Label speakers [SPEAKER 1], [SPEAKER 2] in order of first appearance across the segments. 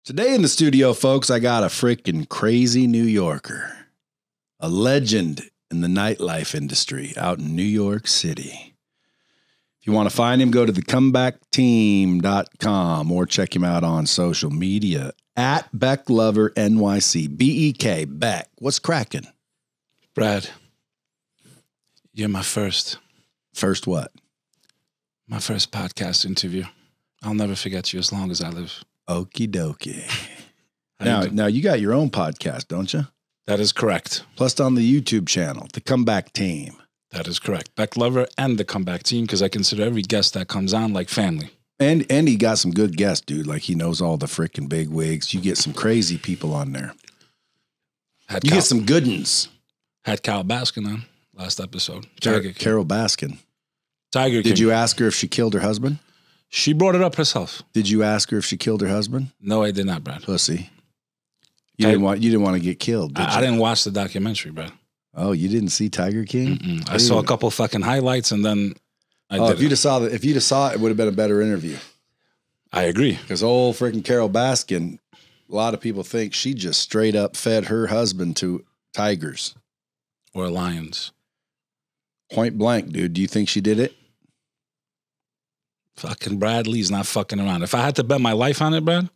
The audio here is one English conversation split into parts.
[SPEAKER 1] Today in the studio, folks, I got a freaking crazy New Yorker, a legend in the nightlife industry out in New York City. If you want to find him, go to thecomebackteam.com or check him out on social media at Bek Lover NYC. B-E-K, Bek. What's cracking?
[SPEAKER 2] Brad, you're my first.
[SPEAKER 1] First what?
[SPEAKER 2] My first podcast interview. I'll never forget you as long as I live.
[SPEAKER 1] Okie dokie. Now you got your own podcast, don't you?
[SPEAKER 2] That is correct.
[SPEAKER 1] Plus on the YouTube channel, The Comeback Team.
[SPEAKER 2] That is correct. Bek Lover and the Comeback Team, because I consider every guest that comes on like family.
[SPEAKER 1] And he got some good guests, dude. Like he knows all the freaking big wigs. You get some crazy people on there. Get some good ones.
[SPEAKER 2] Had Carol Baskin on last episode.
[SPEAKER 1] Carol Baskin.
[SPEAKER 2] Tiger King.
[SPEAKER 1] Did you ask her if she killed her husband?
[SPEAKER 2] She brought it up herself.
[SPEAKER 1] Did you ask her if she killed her husband?
[SPEAKER 2] No, I did not, Brad.
[SPEAKER 1] Pussy. You didn't want to get killed, did you?
[SPEAKER 2] I didn't watch the documentary, Brad.
[SPEAKER 1] Oh, you didn't see Tiger King?
[SPEAKER 2] I saw a couple fucking highlights and then
[SPEAKER 1] if you'd have saw it, it would have been a better interview.
[SPEAKER 2] I agree.
[SPEAKER 1] Because old freaking Carol Baskin, a lot of people think she just straight up fed her husband to tigers.
[SPEAKER 2] Or lions.
[SPEAKER 1] Point blank, dude. Do you think she did it?
[SPEAKER 2] Fucking Bradley's not fucking around. If I had to bet my life on it, Brad,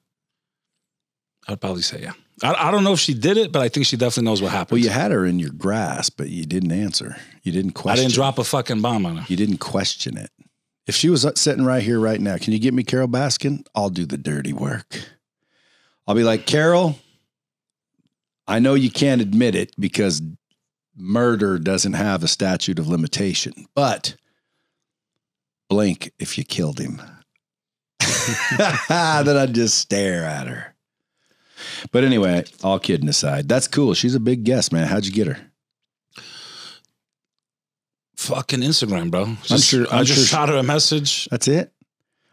[SPEAKER 2] I'd probably say yeah. I don't know if she did it, but I think she definitely knows what happened.
[SPEAKER 1] Well, you had her in your grasp, but you didn't answer. You didn't question.
[SPEAKER 2] I didn't drop a fucking bomb on her.
[SPEAKER 1] You didn't question it. If she was sitting right here right now, can you get me Carol Baskin? I'll do the dirty work. I'll be like, Carol, I know you can't admit it because murder doesn't have a statute of limitation, but blink if you killed him. Then I'd just stare at her. But anyway, all kidding aside, that's cool. She's a big guest, man. How'd you get her?
[SPEAKER 2] Fucking Instagram, bro.
[SPEAKER 1] I
[SPEAKER 2] just shot her a message.
[SPEAKER 1] That's it?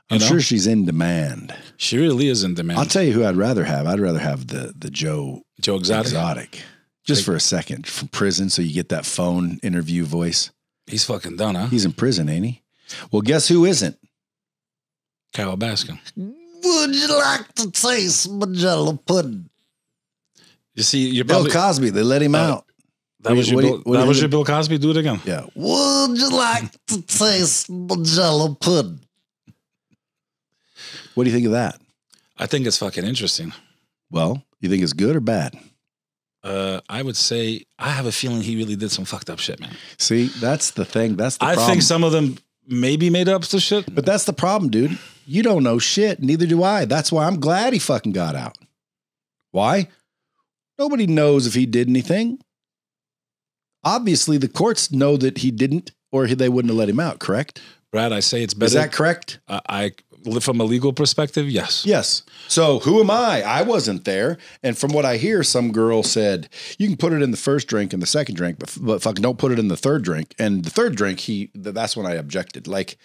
[SPEAKER 1] I'm sure she's in demand.
[SPEAKER 2] She really is in demand.
[SPEAKER 1] I'll tell you who I'd rather have. I'd rather have the Joe Exotic. Just for a second from prison, so you get that phone interview voice.
[SPEAKER 2] He's fucking done, huh?
[SPEAKER 1] He's in prison, ain't he? Well, guess who isn't?
[SPEAKER 2] Carol Baskin.
[SPEAKER 1] Would you like to taste my jello pudding?
[SPEAKER 2] You see, you're
[SPEAKER 1] Bill Cosby. They let him out.
[SPEAKER 2] That was your Bill Cosby. Do it again.
[SPEAKER 1] Yeah. Would you like to taste my jello pudding? What do you think of that?
[SPEAKER 2] I think it's fucking interesting.
[SPEAKER 1] Well, you think it's good or bad?
[SPEAKER 2] I would say I have a feeling he really did some fucked up shit, man.
[SPEAKER 1] See, that's the thing. That's the problem.
[SPEAKER 2] I think some of them maybe made up some shit.
[SPEAKER 1] But that's the problem, dude. You don't know shit. Neither do I. That's why I'm glad he fucking got out. Why? Nobody knows if he did anything. Obviously, the courts know that he didn't, or they wouldn't have let him out, correct?
[SPEAKER 2] Brad, I say it's better.
[SPEAKER 1] Is that correct?
[SPEAKER 2] From a legal perspective, yes.
[SPEAKER 1] Yes. So who am I? I wasn't there. And from what I hear, some girl said, you can put it in the first drink and the second drink, but fucking don't put it in the third drink. And the third drink, that's when I objected. Like,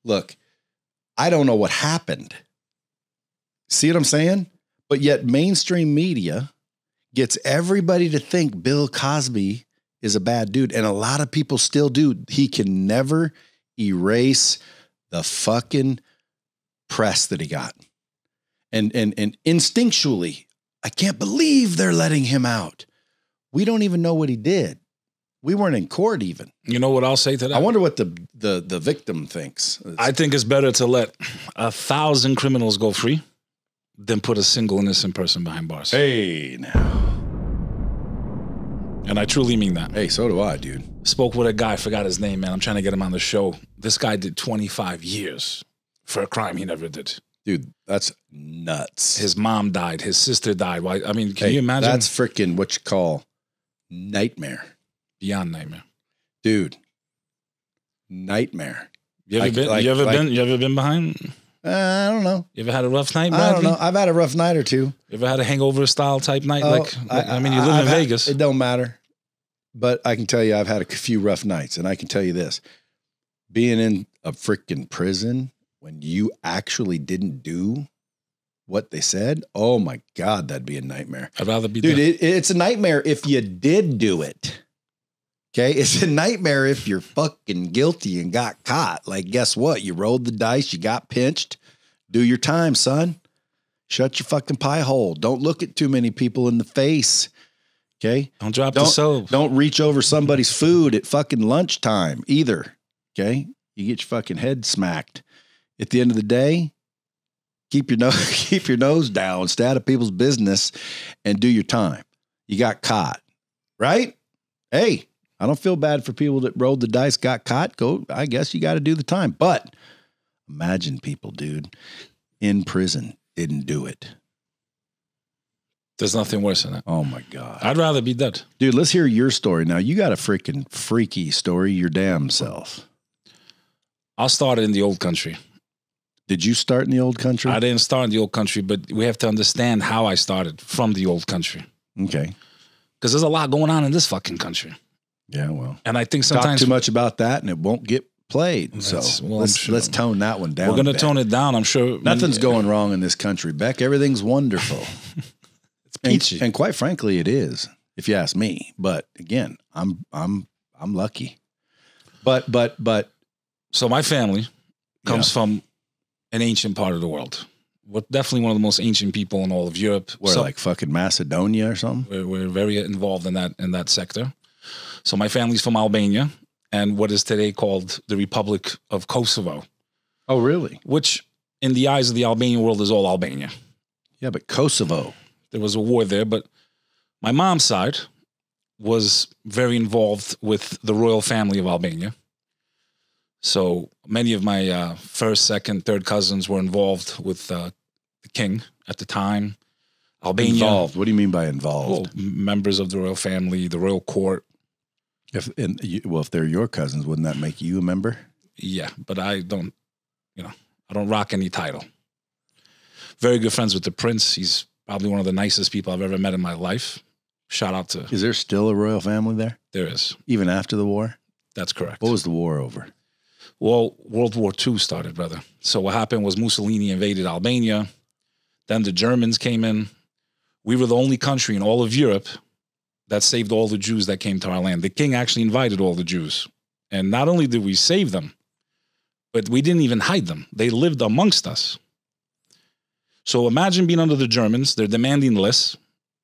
[SPEAKER 1] look, I don't know what happened. See what I'm saying? But yet mainstream media gets everybody to think Bill Cosby is a bad dude. And a lot of people still do. He can never erase the fucking press that he got. And instinctually, I can't believe they're letting him out. We don't even know what he did. We weren't in court even.
[SPEAKER 2] You know what I'll say to that?
[SPEAKER 1] I wonder what the victim thinks.
[SPEAKER 2] I think it's better to let 1,000 criminals go free than put a single innocent person behind bars.
[SPEAKER 1] Hey, now.
[SPEAKER 2] And I truly mean that.
[SPEAKER 1] Hey, so do I, dude.
[SPEAKER 2] Spoke with a guy, forgot his name, man. I'm trying to get him on the show. This guy did 25 years for a crime he never did.
[SPEAKER 1] Dude, that's nuts.
[SPEAKER 2] His mom died. His sister died. Why? I mean, can you imagine?
[SPEAKER 1] That's freaking what you call nightmare.
[SPEAKER 2] Beyond nightmare.
[SPEAKER 1] Dude, nightmare.
[SPEAKER 2] You ever been behind?
[SPEAKER 1] I don't know.
[SPEAKER 2] You ever had a rough night, Bradley?
[SPEAKER 1] I don't know. I've had a rough night or two.
[SPEAKER 2] You ever had a hangover style type night? I mean, you live in Vegas.
[SPEAKER 1] It don't matter. But I can tell you I've had a few rough nights. And I can tell you this. Being in a freaking prison when you actually didn't do what they said, oh my God, that'd be a nightmare.
[SPEAKER 2] I'd rather be
[SPEAKER 1] Dude, it's a nightmare if you did do it. Okay? It's a nightmare if you're fucking guilty and got caught. Like, guess what? You rolled the dice, you got pinched. Do your time, son. Shut your fucking pie hole. Don't look at too many people in the face. Okay?
[SPEAKER 2] Don't drop the soap.
[SPEAKER 1] Don't reach over somebody's food at fucking lunchtime either. Okay? You get your fucking head smacked. At the end of the day, keep your nose down, stay out of people's business, and do your time. You got caught. Right? Hey, I don't feel bad for people that rolled the dice, got caught. Go, I guess you got to do the time. But imagine people, dude, in prison didn't do it.
[SPEAKER 2] There's nothing worse than that.
[SPEAKER 1] Oh my God.
[SPEAKER 2] I'd rather be dead.
[SPEAKER 1] Dude, let's hear your story. Now, you got a freaking freaky story, your damn self.
[SPEAKER 2] I started in the old country.
[SPEAKER 1] Did you start in the old country?
[SPEAKER 2] I didn't start in the old country, but we have to understand how I started from the old country.
[SPEAKER 1] Okay.
[SPEAKER 2] Because there's a lot going on in this fucking country.
[SPEAKER 1] Yeah, well.
[SPEAKER 2] And I think sometimes...
[SPEAKER 1] Talk too much about that and it won't get played. So let's tone that one down.
[SPEAKER 2] We're going to tone it down, I'm sure.
[SPEAKER 1] Nothing's going wrong in this country, Bek. Everything's wonderful.
[SPEAKER 2] It's peachy.
[SPEAKER 1] And quite frankly, it is, if you ask me. But again, I'm lucky. But
[SPEAKER 2] so my family comes from an ancient part of the world. We're definitely one of the most ancient people in all of Europe.
[SPEAKER 1] We're like fucking Macedonia or something.
[SPEAKER 2] We're very involved in that sector. So my family's from Albania and what is today called the Republic of Kosovo.
[SPEAKER 1] Oh, really?
[SPEAKER 2] Which in the eyes of the Albanian world is all Albania.
[SPEAKER 1] Yeah, but Kosovo.
[SPEAKER 2] There was a war there, but my mom's side was very involved with the royal family of Albania. So many of my first, second, third cousins were involved with the king at the time. Albania.
[SPEAKER 1] Involved? What do you mean by involved?
[SPEAKER 2] Well, members of the royal family, the royal court.
[SPEAKER 1] If they're your cousins, wouldn't that make you a member?
[SPEAKER 2] Yeah, but I don't rock any title. Very good friends with the prince. He's probably one of the nicest people I've ever met in my life. Shout out to...
[SPEAKER 1] Is there still a royal family there?
[SPEAKER 2] There is.
[SPEAKER 1] Even after the war?
[SPEAKER 2] That's correct.
[SPEAKER 1] What was the war over?
[SPEAKER 2] Well, World War II started, brother. So what happened was Mussolini invaded Albania. Then the Germans came in. We were the only country in all of Europe that saved all the Jews that came to our land. The king actually invited all the Jews. And not only did we save them, but we didn't even hide them. They lived amongst us. So imagine being under the Germans. They're demanding less,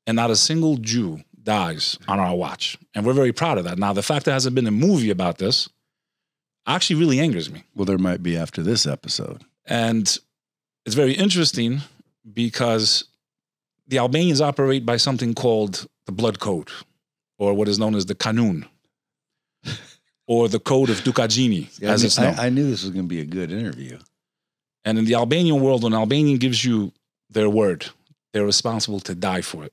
[SPEAKER 2] and not a single Jew dies on our watch. And we're very proud of that. Now, the fact there hasn't been a movie about this actually really angers me.
[SPEAKER 1] Well, there might be after this episode.
[SPEAKER 2] And it's very interesting because the Albanians operate by something called the blood code, or what is known as the kanun, or the code of Dukagjini, as it's known.
[SPEAKER 1] I knew this was going to be a good interview.
[SPEAKER 2] And in the Albanian world, when an Albanian gives you their word, they're responsible to die for it.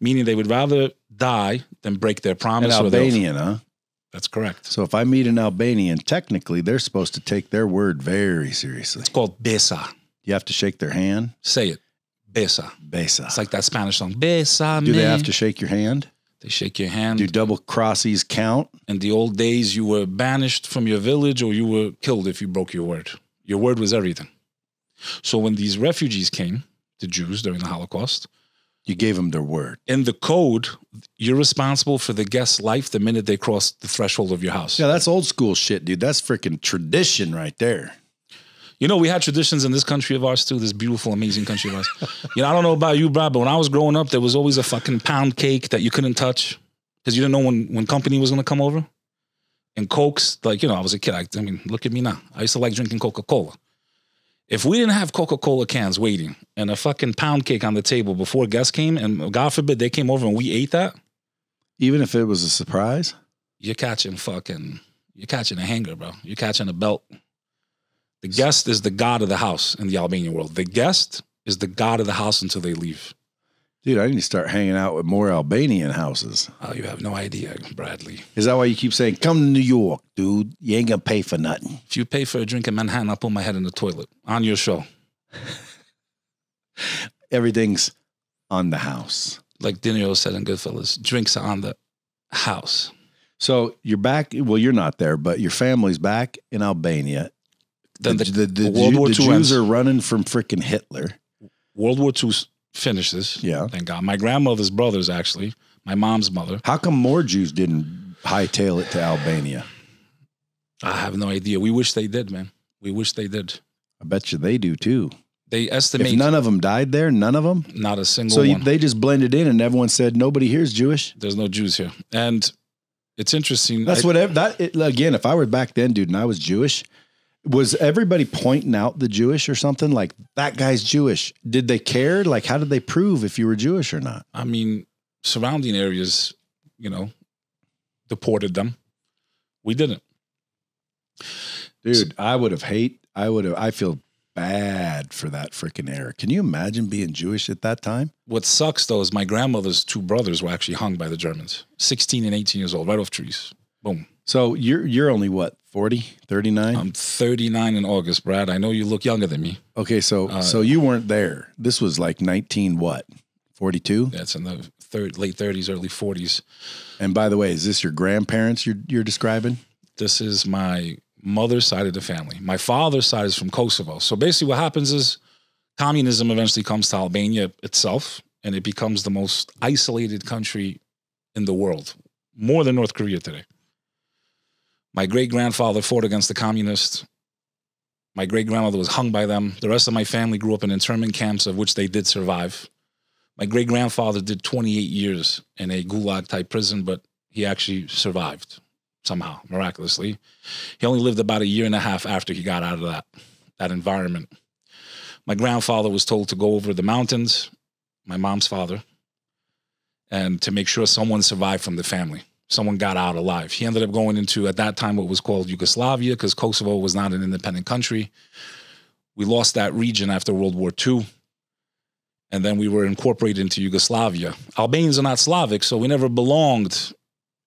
[SPEAKER 2] Meaning they would rather die than break their promise.
[SPEAKER 1] An Albanian, huh?
[SPEAKER 2] That's correct.
[SPEAKER 1] So if I meet an Albanian, technically they're supposed to take their word very seriously.
[SPEAKER 2] It's called besa.
[SPEAKER 1] You have to shake their hand?
[SPEAKER 2] Say it. Besa.
[SPEAKER 1] Besa.
[SPEAKER 2] It's like that Spanish song. Besa.
[SPEAKER 1] Do they have to shake your hand?
[SPEAKER 2] They shake your hand.
[SPEAKER 1] Do double crossies count?
[SPEAKER 2] In the old days, you were banished from your village or you were killed if you broke your word. Your word was everything. So when these refugees came, the Jews during the Holocaust,
[SPEAKER 1] you gave them their word.
[SPEAKER 2] In the code, you're responsible for the guest's life the minute they cross the threshold of your house.
[SPEAKER 1] Yeah, that's old school shit, dude. That's freaking tradition right there.
[SPEAKER 2] You know, we had traditions in this country of ours too, this beautiful, amazing country of ours. You know, I don't know about you, Brad, but when I was growing up, there was always a fucking pound cake that you couldn't touch because you didn't know when company was going to come over. And Cokes, like, you know, I was a kid. I mean, look at me now. I used to like drinking Coca-Cola. If we didn't have Coca-Cola cans waiting and a fucking pound cake on the table before guests came, and God forbid they came over and we ate that.
[SPEAKER 1] Even if it was a surprise?
[SPEAKER 2] You're catching a hanger, bro. You're catching a belt. The guest is the god of the house in the Albanian world. The guest is the god of the house until they leave.
[SPEAKER 1] Dude, I need to start hanging out with more Albanian houses.
[SPEAKER 2] Oh, you have no idea, Bradley.
[SPEAKER 1] Is that why you keep saying, come to New York, dude? You ain't going to pay for nothing.
[SPEAKER 2] If you pay for a drink in Manhattan, I'll put my head in the toilet. On your show.
[SPEAKER 1] Everything's on the house.
[SPEAKER 2] Like De Niro said in Goodfellas, drinks are on the house.
[SPEAKER 1] So you're back. Well, you're not there, but your family's back in Albania.
[SPEAKER 2] Then
[SPEAKER 1] the
[SPEAKER 2] World War II
[SPEAKER 1] Jews
[SPEAKER 2] ends.
[SPEAKER 1] are running from freaking Hitler.
[SPEAKER 2] World War II finishes.
[SPEAKER 1] Yeah.
[SPEAKER 2] Thank God. My grandmother's brothers, actually. My mom's mother.
[SPEAKER 1] How come more Jews didn't hightail it to Albania?
[SPEAKER 2] I have no idea. We wish they did, man. We wish they did.
[SPEAKER 1] I bet you they do too.
[SPEAKER 2] They estimate
[SPEAKER 1] If none of them died there, none of them?
[SPEAKER 2] not a single
[SPEAKER 1] So
[SPEAKER 2] one.
[SPEAKER 1] they just blended in and everyone said, nobody here is Jewish?
[SPEAKER 2] There's no Jews here. And it's interesting.
[SPEAKER 1] That's again, if I were back then, dude, and I was Jewish, was everybody pointing out the Jewish or something? Like, that guy's Jewish. Did they care? Like, how did they prove if you were Jewish or not?
[SPEAKER 2] I mean, surrounding areas, deported them. We didn't.
[SPEAKER 1] Dude, I feel bad for that freaking era. Can you imagine being Jewish at that time?
[SPEAKER 2] What sucks, though, is my grandmother's 2 brothers were actually hung by the Germans. 16 and 18 years old, right off trees. Boom.
[SPEAKER 1] So you're only what, 40, 39?
[SPEAKER 2] I'm 39 in August, Brad. I know you look younger than me.
[SPEAKER 1] Okay, so you weren't there. This was like 19 what? 42?
[SPEAKER 2] That's in the late 30s, early 40s.
[SPEAKER 1] And by the way, is this your grandparents you're describing?
[SPEAKER 2] This is my mother's side of the family. My father's side is from Kosovo. So basically what happens is communism eventually comes to Albania itself, and it becomes the most isolated country in the world, more than North Korea today. My great-grandfather fought against the communists. My great-grandmother was hung by them. The rest of my family grew up in internment camps, of which they did survive. My great-grandfather did 28 years in a gulag-type prison, but he actually survived somehow, miraculously. He only lived about 1.5 years after he got out of that environment. My grandfather was told to go over the mountains, my mom's father, and to make sure someone survived from the family. Someone got out alive. He ended up going into, at that time, what was called Yugoslavia, because Kosovo was not an independent country. We lost that region after World War II, and then we were incorporated into Yugoslavia. Albanians are not Slavic, so we never belonged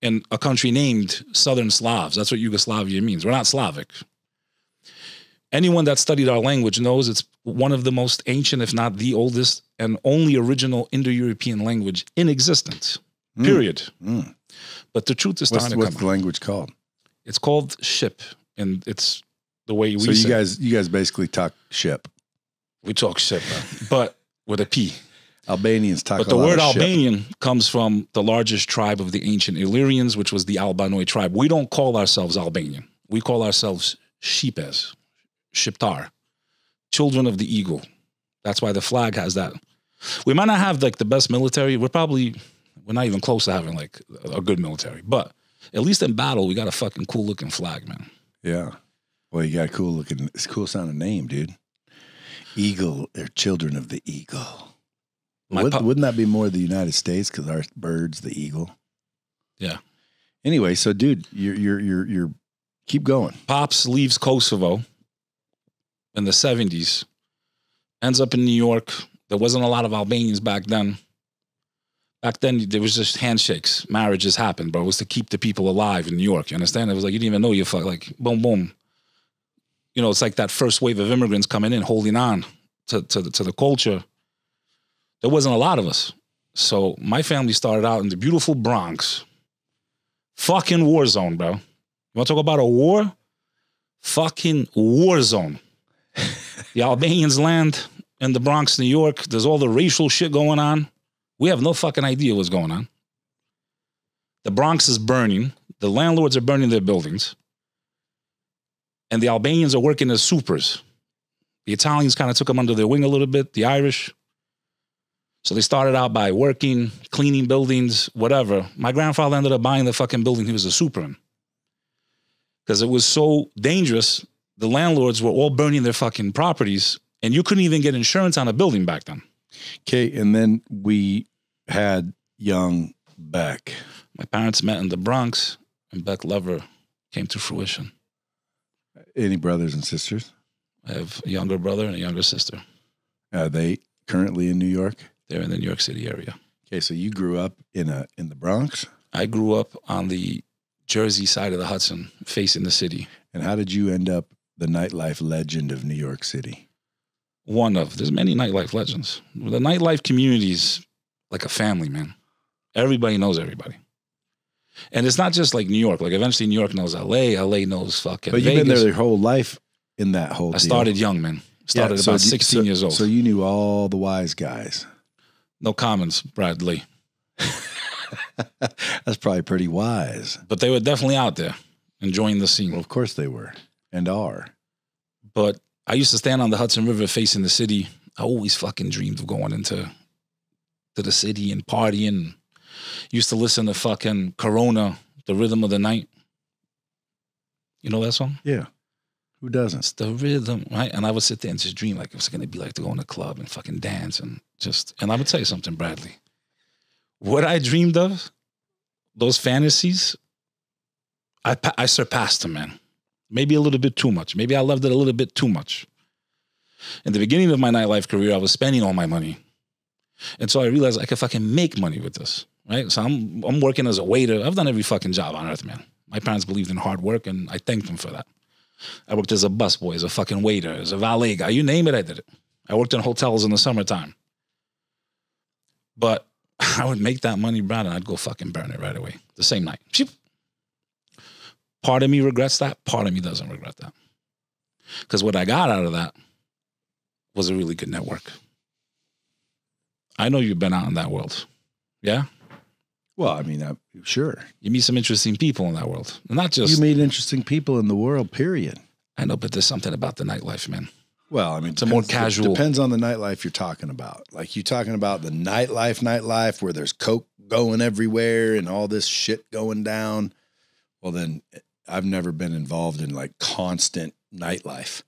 [SPEAKER 2] in a country named Southern Slavs. That's what Yugoslavia means. We're not Slavic. Anyone that studied our language knows it's one of the most ancient, if not the oldest, and only original Indo-European language in existence. Period. But the truth is starting to come.
[SPEAKER 1] What's the language called?
[SPEAKER 2] It's called Ship, and it's the way we
[SPEAKER 1] say.
[SPEAKER 2] So
[SPEAKER 1] you guys basically talk Ship.
[SPEAKER 2] We talk Ship, but with a P.
[SPEAKER 1] Albanians talk.
[SPEAKER 2] But the word Albanian comes from the largest tribe of the ancient Illyrians, which was the Albanoi tribe. We don't call ourselves Albanian. We call ourselves Shipes, Shiptar, children of the eagle. That's why the flag has that. We might not have like the best military. We're not even close to having like a good military. But at least in battle, we got a fucking cool looking flag, man.
[SPEAKER 1] Yeah. Well, you got it's a cool sounding name, dude. Eagle, or children of the eagle. Wouldn't that be more the United States because our bird's the eagle?
[SPEAKER 2] Yeah.
[SPEAKER 1] Anyway, so dude, you're keep going.
[SPEAKER 2] Pops leaves Kosovo in the 70s, ends up in New York. There wasn't a lot of Albanians back then. Back then, there was just handshakes. Marriages happened, bro. It was to keep the people alive in New York. You understand? It was like you didn't even know you fuck. Like boom, boom. It's like that first wave of immigrants coming in, holding on to the culture. There wasn't a lot of us. So my family started out in the beautiful Bronx. Fucking war zone, bro. You want to talk about a war? Fucking war zone. The Albanians land in the Bronx, New York. There's all the racial shit going on. We have no fucking idea what's going on. The Bronx is burning. The landlords are burning their buildings. And the Albanians are working as supers. The Italians kind of took them under their wing a little bit, the Irish. So they started out by working, cleaning buildings, whatever. My grandfather ended up buying the fucking building he was a super in. Because it was so dangerous, the landlords were all burning their fucking properties, and you couldn't even get insurance on a building back then.
[SPEAKER 1] Okay, and then we had young Bek.
[SPEAKER 2] My parents met in the Bronx, and Bek Lover came to fruition.
[SPEAKER 1] Any brothers and sisters?
[SPEAKER 2] I have a younger brother and a younger sister.
[SPEAKER 1] Are they currently in New York?
[SPEAKER 2] They're in the New York City area.
[SPEAKER 1] Okay, so you grew up in the Bronx?
[SPEAKER 2] I grew up on the Jersey side of the Hudson, facing the city.
[SPEAKER 1] And how did you end up the nightlife legend of New York City?
[SPEAKER 2] There's many nightlife legends. The nightlife community is like a family, man. Everybody knows everybody. And it's not just like New York. Like eventually New York knows LA. LA knows fucking
[SPEAKER 1] But you've
[SPEAKER 2] Vegas.
[SPEAKER 1] been there your whole life in that whole
[SPEAKER 2] I started young, man. Started about 16 years old.
[SPEAKER 1] So you knew all the wise guys.
[SPEAKER 2] No comments, Bradley.
[SPEAKER 1] That's probably pretty wise.
[SPEAKER 2] But they were definitely out there enjoying the scene.
[SPEAKER 1] Well, of course they were and are.
[SPEAKER 2] But I used to stand on the Hudson River facing the city. I always fucking dreamed of going to the city and partying. Used to listen to fucking Corona, The Rhythm of the Night. You know that song?
[SPEAKER 1] Yeah. Who doesn't?
[SPEAKER 2] It's the rhythm, right? And I would sit there and just dream like it was going to be like to go in a club and fucking dance and I would tell you something, Bradley. What I dreamed of, those fantasies, I surpassed them, man. Maybe a little bit too much. Maybe I loved it a little bit too much. In the beginning of my nightlife career, I was spending all my money. And so I realized I could fucking make money with this, right? So I'm working as a waiter. I've done every fucking job on earth, man. My parents believed in hard work, and I thanked them for that. I worked as a busboy, as a fucking waiter, as a valet guy. You name it, I did it. I worked in hotels in the summertime. But I would make that money, Brad, and I'd go fucking burn it right away. The same night. Part of me regrets that. Part of me doesn't regret that. Because what I got out of that was a really good network. I know you've been out in that world. Yeah?
[SPEAKER 1] Well, I mean, sure.
[SPEAKER 2] You meet some interesting people in that world. Not just...
[SPEAKER 1] You meet interesting people in the world, period.
[SPEAKER 2] I know, but there's something about the nightlife, man.
[SPEAKER 1] Well, I mean,
[SPEAKER 2] it's a more casual...
[SPEAKER 1] Depends on the nightlife you're talking about. Like, you talking about the nightlife where there's coke going everywhere and all this shit going down. Well, then I've never been involved in, like, constant nightlife.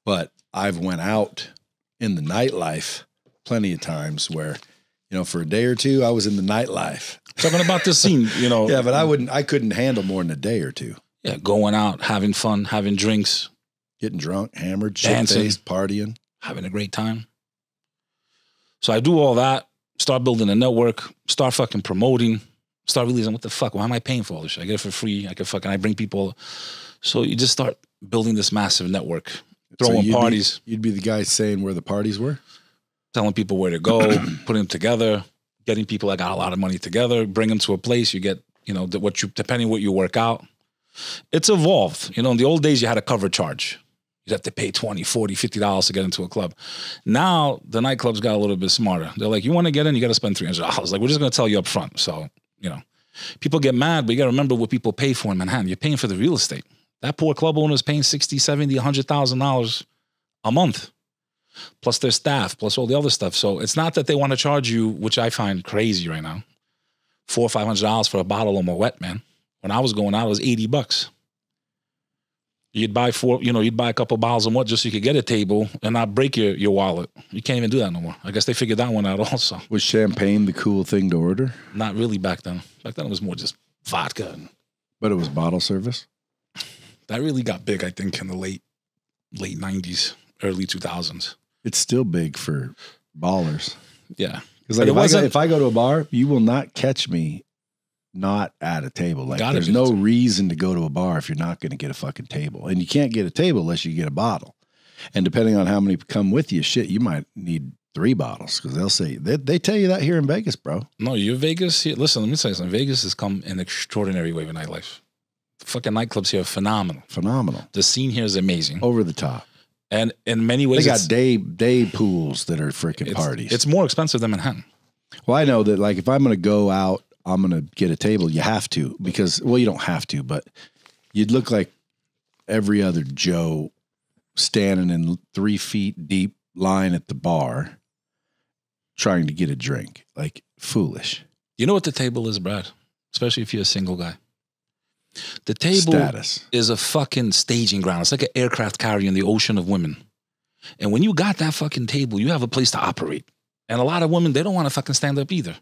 [SPEAKER 1] But I've went out in the nightlife plenty of times where, you know, for a day or two, I was in the nightlife.
[SPEAKER 2] Talking about this scene, you know.
[SPEAKER 1] Yeah, but I couldn't handle more than a day or two.
[SPEAKER 2] Yeah, going out, having fun, having drinks.
[SPEAKER 1] Getting drunk, hammered, shit-faced, partying.
[SPEAKER 2] Having a great time. So I do all that, start building a network, start fucking promoting, start realizing, what the fuck, why am I paying for all this shit? I get it for free, I bring people. So you just start building this massive network, throwing parties.
[SPEAKER 1] You'd be the guy saying where the parties were?
[SPEAKER 2] Telling people where to go, putting them together, getting people that got a lot of money together, bring them to a place, you get, you know, depending what you work out. It's evolved. You know, in the old days, you had a cover charge. You'd have to pay $20, $40, $50 to get into a club. Now, the nightclubs got a little bit smarter. They're like, you want to get in, you got to spend $300. Like, we're just going to tell you up front. So, you know, people get mad, but you got to remember what people pay for in Manhattan. You're paying for the real estate. That poor club owner is paying $60, $70, $100,000 a month, plus their staff, plus all the other stuff. So it's not that they want to charge you, which I find crazy right now, $400 or $500 for a bottle of Moet, man. When I was going out, it was $80. You'd buy you'd buy a couple bottles of Moet just so you could get a table and not break your wallet. You can't even do that no more. I guess they figured that one out also.
[SPEAKER 1] Was champagne the cool thing to order?
[SPEAKER 2] Not really back then. Back then it was more just vodka.
[SPEAKER 1] But it was bottle service?
[SPEAKER 2] That really got big, I think, in the late 90s, early 2000s.
[SPEAKER 1] It's still big for ballers.
[SPEAKER 2] Yeah.
[SPEAKER 1] Because like if I go to a bar, you will not catch me not at a table. Like there's no reason to go to a bar if you're not going to get a fucking table. And you can't get a table unless you get a bottle. And depending on how many come with you, shit, you might need 3 bottles because they'll say, they tell you that here in Vegas, bro.
[SPEAKER 2] No, you're Vegas. Listen, let me tell you something. Vegas has come an extraordinary way with nightlife. The fucking nightclubs here are phenomenal.
[SPEAKER 1] Phenomenal.
[SPEAKER 2] The scene here is amazing.
[SPEAKER 1] Over the top.
[SPEAKER 2] And in many ways,
[SPEAKER 1] they got day pools that are freaking parties.
[SPEAKER 2] It's more expensive than Manhattan.
[SPEAKER 1] Well, I know that, like, if I'm going to go out, I'm going to get a table. You have to because, well, you don't have to, but you'd look like every other Joe standing in 3 feet deep line at the bar trying to get a drink. Like, foolish.
[SPEAKER 2] You know what the table is, Brad? Especially if you're a single guy. The table is a fucking staging ground. It's like an aircraft carrier in the ocean of women. And when you got that fucking table, you have a place to operate. And a lot of women, they don't want to fucking stand up either.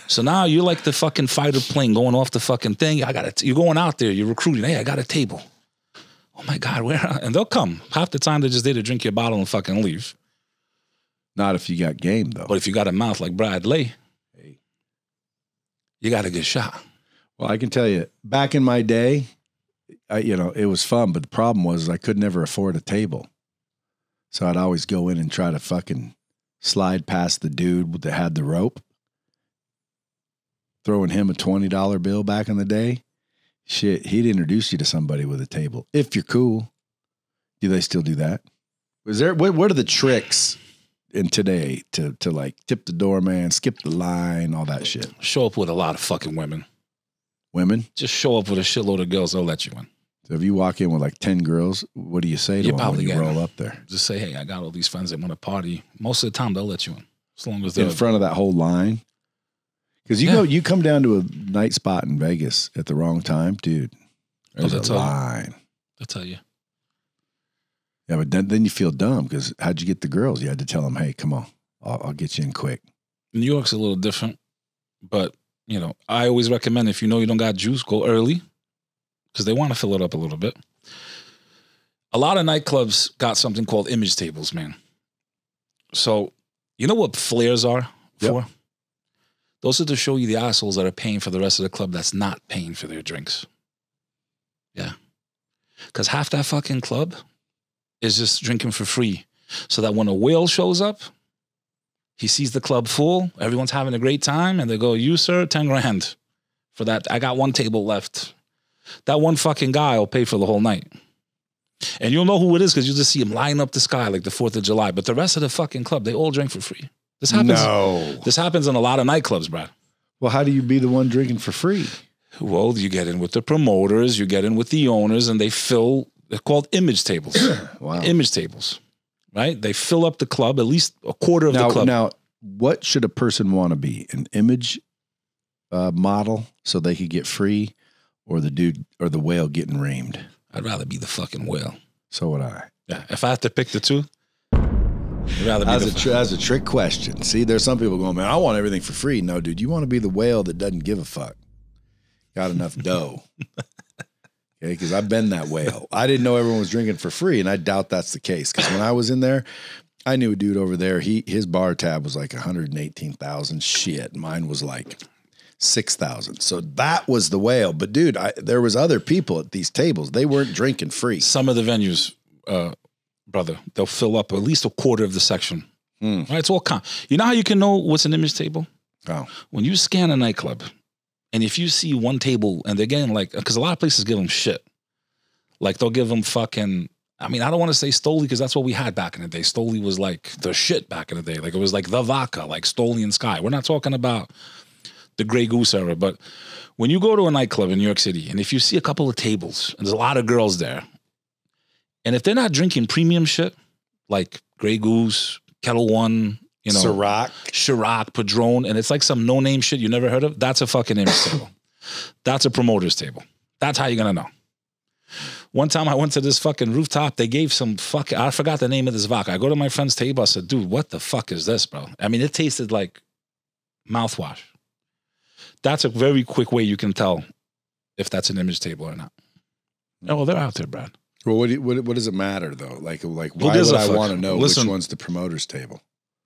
[SPEAKER 2] So now you're like the fucking fighter plane going off the fucking thing. You're going out there, you're recruiting. Hey, I got a table. Oh my God, where? And they'll come. Half the time they're just there to drink your bottle and fucking leave.
[SPEAKER 1] Not if you got game, though.
[SPEAKER 2] But if you got a mouth like Bradley, you got a good shot.
[SPEAKER 1] Well, I can tell you, back in my day, it was fun, but the problem was I could never afford a table. So I'd always go in and try to fucking slide past the dude that had the rope. Throwing him a $20 bill back in the day. Shit, he'd introduce you to somebody with a table. If you're cool. Do they still do that? What are the tricks in today to like tip the doorman, skip the line, all that shit?
[SPEAKER 2] Show up with a lot of fucking women.
[SPEAKER 1] Women?
[SPEAKER 2] Just show up with a shitload of girls, they'll let you in.
[SPEAKER 1] So if you walk in with like 10 girls, what do you say to them when you roll up there?
[SPEAKER 2] Just say, hey, I got all these friends that want to party. Most of the time, they'll let you in. As long as they're
[SPEAKER 1] in front of that whole line. Because you come down to a night spot in Vegas at the wrong time, dude. There's a line.
[SPEAKER 2] They'll tell you.
[SPEAKER 1] Yeah, but then you feel dumb because how'd you get the girls? You had to tell them, hey, come on, I'll get you in quick.
[SPEAKER 2] New York's a little different, but I always recommend if you don't got juice, go early because they want to fill it up a little bit. A lot of nightclubs got something called image tables, man. So you know what flares are for? Yep. Those are to show you the assholes that are paying for the rest of the club that's not paying for their drinks. Yeah. Because half that fucking club is just drinking for free. So that when a whale shows up, he sees the club full, everyone's having a great time, and they go, you, sir, 10 grand for that. I got one table left. That one fucking guy will pay for the whole night. And you'll know who it is because you'll just see him lighting up the sky like the 4th of July. But the rest of the fucking club, they all drink for free. This happens. No. This happens in a lot of nightclubs, Brad.
[SPEAKER 1] Well, how do you be the one drinking for free?
[SPEAKER 2] Well, you get in with the promoters, you get in with the owners, and they fill, they're called image tables. Wow. Image tables, right? They fill up the club, at least a quarter of the club.
[SPEAKER 1] Now, what should a person want to be? An image model so they could get free, or the dude or the whale getting reamed?
[SPEAKER 2] I'd rather be the fucking whale.
[SPEAKER 1] So would I.
[SPEAKER 2] Yeah, if I have to pick the two, I'd rather be
[SPEAKER 1] that's a trick question. See, there's some people going, man, I want everything for free. No, dude, you want to be the whale that doesn't give a fuck. Got enough dough. Okay, because I've been that whale. I didn't know everyone was drinking for free, and I doubt that's the case. Because when I was in there, I knew a dude over there. His bar tab was like 118,000. Shit, mine was like 6,000. So that was the whale. But dude, there was other people at these tables. They weren't drinking free.
[SPEAKER 2] Some of the venues, brother, they'll fill up at least a quarter of the section. Right? It's all you know how you can know what's an image table?
[SPEAKER 1] Oh.
[SPEAKER 2] When you scan a nightclub, and if you see one table, and they're getting like, because a lot of places give them shit. Like they'll give them fucking, I mean, I don't want to say Stoli because that's what we had back in the day. Stoli was like the shit back in the day. Like it was like the vodka, like Stoli and Sky. We're not talking about the Grey Goose era, but when you go to a nightclub in New York City, and if you see a couple of tables, and there's a lot of girls there, and if they're not drinking premium shit, like Grey Goose, Kettle One, Ciroc, Padron, and it's like some no-name shit you never heard of, that's a fucking image table. That's a promoter's table. That's how you're going to know. One time I went to this fucking rooftop, they gave some fucking, I forgot the name of this vodka. I go to my friend's table, I said, dude, what the fuck is this, bro? I mean, it tasted like mouthwash. That's a very quick way you can tell if that's an image table or not. Oh, well, they're out there, Brad.
[SPEAKER 1] Well, what does it matter, though? Like why would I want to know which one's the promoter's table?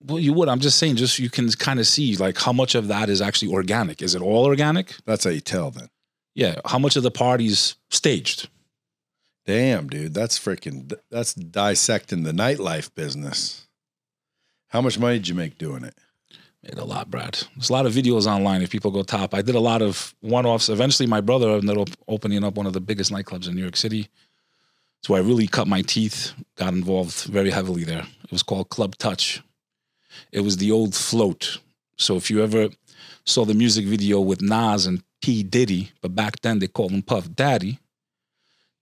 [SPEAKER 2] Well, you would. I'm just saying, just you can kind of see like how much of that is actually organic. Is it all organic?
[SPEAKER 1] That's how you tell then.
[SPEAKER 2] Yeah. How much of the party's staged?
[SPEAKER 1] Damn, dude. That's dissecting the nightlife business. How much money did you make doing it?
[SPEAKER 2] Made a lot, Brad. There's a lot of videos online if people go top. I did a lot of one-offs. Eventually, my brother ended up opening up one of the biggest nightclubs in New York City. It's where I really cut my teeth, got involved very heavily there. It was called Club Touch. It was the old Float. So if you ever saw the music video with Nas and P. Diddy, but back then they called him Puff Daddy,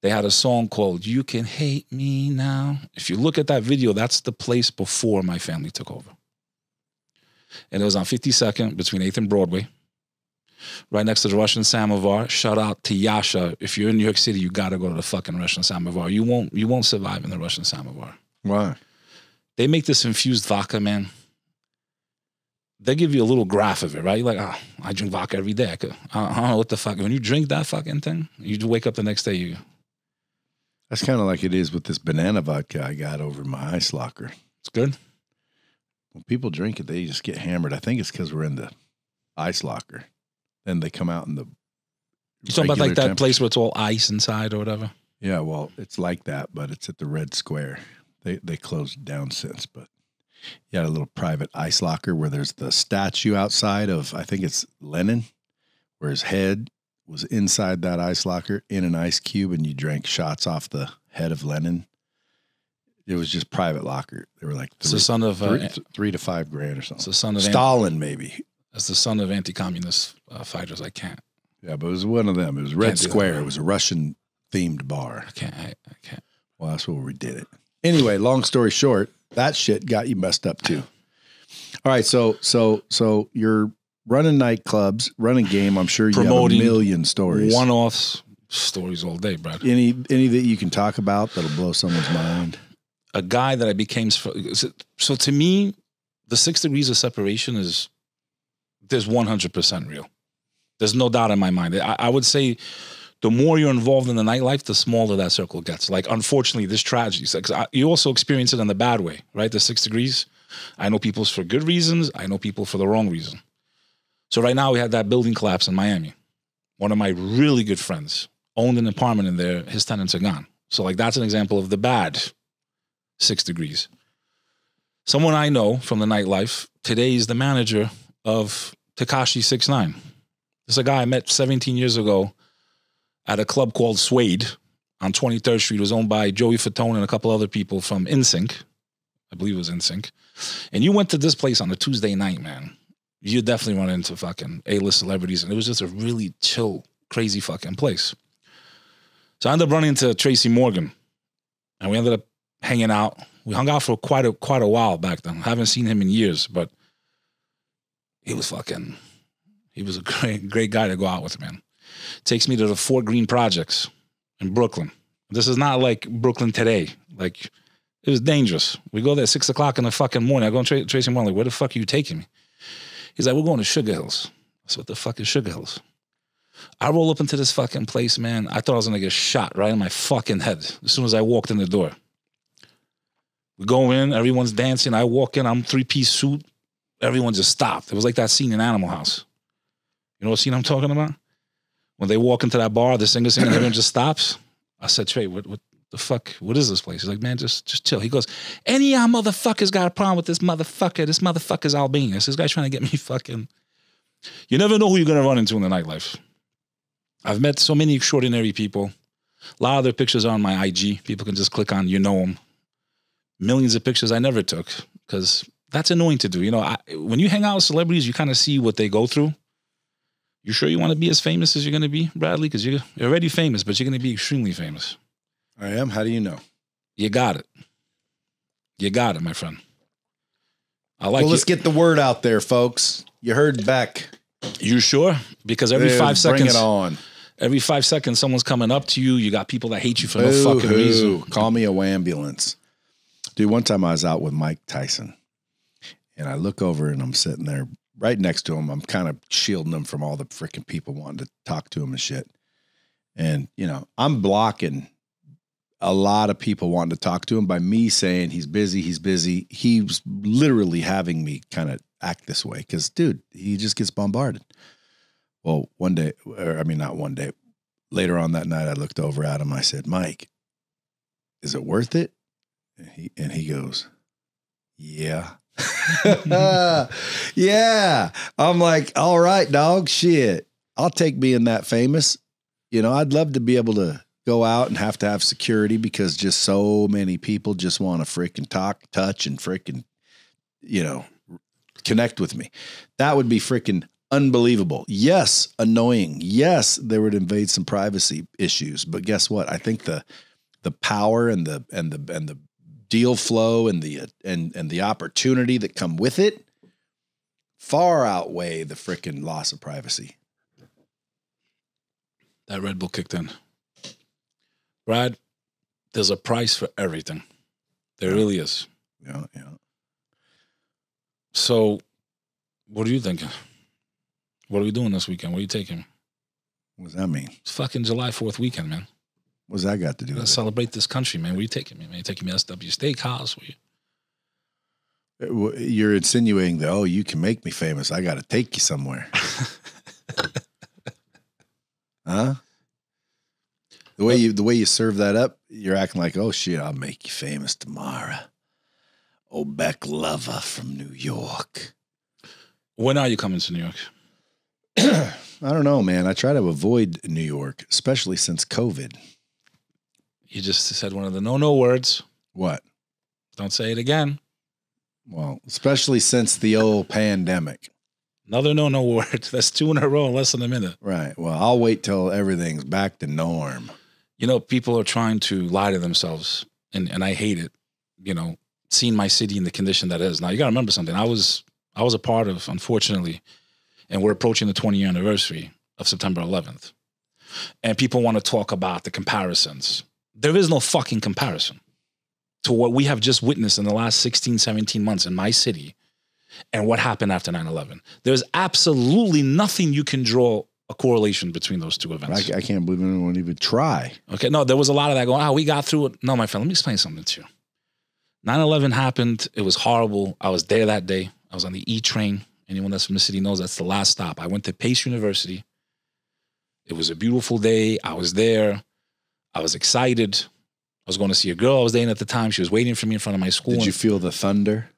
[SPEAKER 2] they had a song called You Can Hate Me Now. If you look at that video, that's the place before my family took over. And it was on 52nd between 8th and Broadway, right next to the Russian Samovar. Shout out to Yasha. If you're in New York City, you got to go to the fucking Russian Samovar. You won't survive in the Russian Samovar.
[SPEAKER 1] Why?
[SPEAKER 2] They make this infused vodka, man. They give you a little graph of it, right? You're like, I drink vodka every day. I don't know what the fuck. When you drink that fucking thing, you wake up the next day,
[SPEAKER 1] That's kind of like it is with this banana vodka I got over my ice locker.
[SPEAKER 2] It's good.
[SPEAKER 1] When people drink it, they just get hammered. I think it's because we're in the ice locker. Then they come out in the
[SPEAKER 2] You talking about like that place where it's all ice inside or whatever?
[SPEAKER 1] Yeah, well, it's like that, but it's at the Red Square. They closed it down since, but you had a little private ice locker where there's the statue outside of, I think it's Lenin, where his head was inside that ice locker in an ice cube, and you drank shots off the head of Lenin. It was just private locker. They were like
[SPEAKER 2] it's the son of
[SPEAKER 1] $3 to $5 grand or something.
[SPEAKER 2] It's the son of
[SPEAKER 1] Stalin, maybe.
[SPEAKER 2] As the son of anti-communist fighters, I can't.
[SPEAKER 1] Yeah, but it was one of them. It was Red Square. It was a Russian themed bar.
[SPEAKER 2] I can't.
[SPEAKER 1] Well, that's where we did it. Anyway, long story short, that shit got you messed up too. All right, so you're running nightclubs, running game. I'm sure you
[SPEAKER 2] Promoting
[SPEAKER 1] have a million stories.
[SPEAKER 2] One-offs, stories all day, Brad.
[SPEAKER 1] Any that you can talk about that'll blow someone's mind?
[SPEAKER 2] A guy that I became, so to me, the 6 degrees of separation there's 100% real. There's no doubt in my mind. I would say the more you're involved in the nightlife, the smaller that circle gets. Like, unfortunately, this tragedy, you also experience it in the bad way, right? The 6 degrees. I know people for good reasons. I know people for the wrong reason. So right now we had that building collapse in Miami. One of my really good friends owned an apartment in there. His tenants are gone. So like, that's an example of the bad 6 degrees. Someone I know from the nightlife today is the manager of Tekashi 6ix9ine. This is a guy I met 17 years ago at a club called Suede on 23rd Street. It was owned by Joey Fatone and a couple other people from NSYNC. I believe it was NSYNC. And you went to this place on a Tuesday night, man. You definitely run into fucking A-list celebrities. And it was just a really chill, crazy fucking place. So I ended up running into Tracy Morgan. And we ended up hanging out. We hung out for quite a while back then. I haven't seen him in years, but he was a great guy to go out with, man. Takes me to the Fort Greene Projects in Brooklyn. This is not like Brooklyn today. Like, it was dangerous. We go there at 6 o'clock in the fucking morning. I go and Tracy Morgan, like, where the fuck are you taking me? He's like, we're going to Sugar Hills. I said, what the fuck is Sugar Hills? I roll up into this fucking place, man. I thought I was going to get shot right in my fucking head as soon as I walked in the door. We go in, everyone's dancing. I walk in, I'm 3-piece suit. Everyone just stopped. It was like that scene in Animal House. You know what scene I'm talking about? When they walk into that bar, the singer singing, and everyone just stops. I said, Trey, what the fuck? What is this place? He's like, man, just chill. He goes, any of y'all motherfuckers got a problem with this motherfucker? This motherfucker's Albania. This guy's trying to get me fucking... You never know who you're going to run into in the nightlife. I've met so many extraordinary people. A lot of their pictures are on my IG. People can just click on, you know them. Millions of pictures I never took because that's annoying to do. You know, when you hang out with celebrities, you kind of see what they go through. You sure you want to be as famous as you're going to be, Bradley? Because you're already famous, but you're going to be extremely famous.
[SPEAKER 1] I am? How do you know?
[SPEAKER 2] You got it. You got it, my friend.
[SPEAKER 1] Let's get the word out there, folks. You heard Bek.
[SPEAKER 2] You sure? Because every 5 seconds...
[SPEAKER 1] Bring it on.
[SPEAKER 2] Every 5 seconds, someone's coming up to you. You got people that hate you for no fucking reason.
[SPEAKER 1] Call me a wambulance. Dude, one time I was out with Mike Tyson. And I look over and I'm sitting there right next to him. I'm kind of shielding him from all the freaking people wanting to talk to him and shit. And, you know, I'm blocking a lot of people wanting to talk to him by me saying he's busy. He was literally having me kind of act this way because, dude, he just gets bombarded. Well, not one day. Later on that night, I looked over at him. I said, Mike, is it worth it? And he goes, yeah. Yeah. I'm like, all right, dog, shit. I'll take being that famous. You know, I'd love to be able to go out and have to have security because just so many people just want to freaking talk, touch, and freaking, you know, connect with me. That would be freaking unbelievable. Yes, annoying. Yes, there would invade some privacy issues. But guess what? I think the power and the deal flow and the opportunity that come with it far outweigh the freaking loss of privacy.
[SPEAKER 2] That Red Bull kicked in. Brad, there's a price for everything. There really is.
[SPEAKER 1] Yeah.
[SPEAKER 2] So, what are you thinking? What are we doing this weekend? Where are you taking me?
[SPEAKER 1] What does that mean?
[SPEAKER 2] It's fucking July 4th weekend, man.
[SPEAKER 1] What's that got to do with it?
[SPEAKER 2] Celebrate this country, man. Where are you taking me, man? You taking me to SW Steakhouse?
[SPEAKER 1] You're insinuating that, you can make me famous. I got to take you somewhere. Huh? The way you serve that up, you're acting like, oh shit, I'll make you famous tomorrow. Oh, Bek Lover from New York.
[SPEAKER 2] When are you coming to New York?
[SPEAKER 1] I don't know, man. I try to avoid New York, especially since COVID.
[SPEAKER 2] You just said one of the no words.
[SPEAKER 1] What?
[SPEAKER 2] Don't say it again.
[SPEAKER 1] Well, especially since the old pandemic.
[SPEAKER 2] Another no word. That's 2 in a row in less than a minute.
[SPEAKER 1] Right. Well, I'll wait till everything's back to norm.
[SPEAKER 2] You know, people are trying to lie to themselves, and I hate it. You know, seeing my city in the condition that it is. Now, you got to remember something. I was a part of, unfortunately, and we're approaching the 20-year anniversary of September 11th. And people want to talk about the comparisons. There is no fucking comparison to what we have just witnessed in the last 16, 17 months in my city and what happened after 9/11. There's absolutely nothing you can draw a correlation between those two events.
[SPEAKER 1] I can't believe anyone even try.
[SPEAKER 2] Okay, no, there was a lot of that going, we got through it. No, my friend, let me explain something to you. 9/11 happened. It was horrible. I was there that day. I was on the E train. Anyone that's from the city knows that's the last stop. I went to Pace University. It was a beautiful day. I was there. I was excited. I was going to see a girl I was dating at the time. She was waiting for me in front of my school.
[SPEAKER 1] Did you feel the thunder?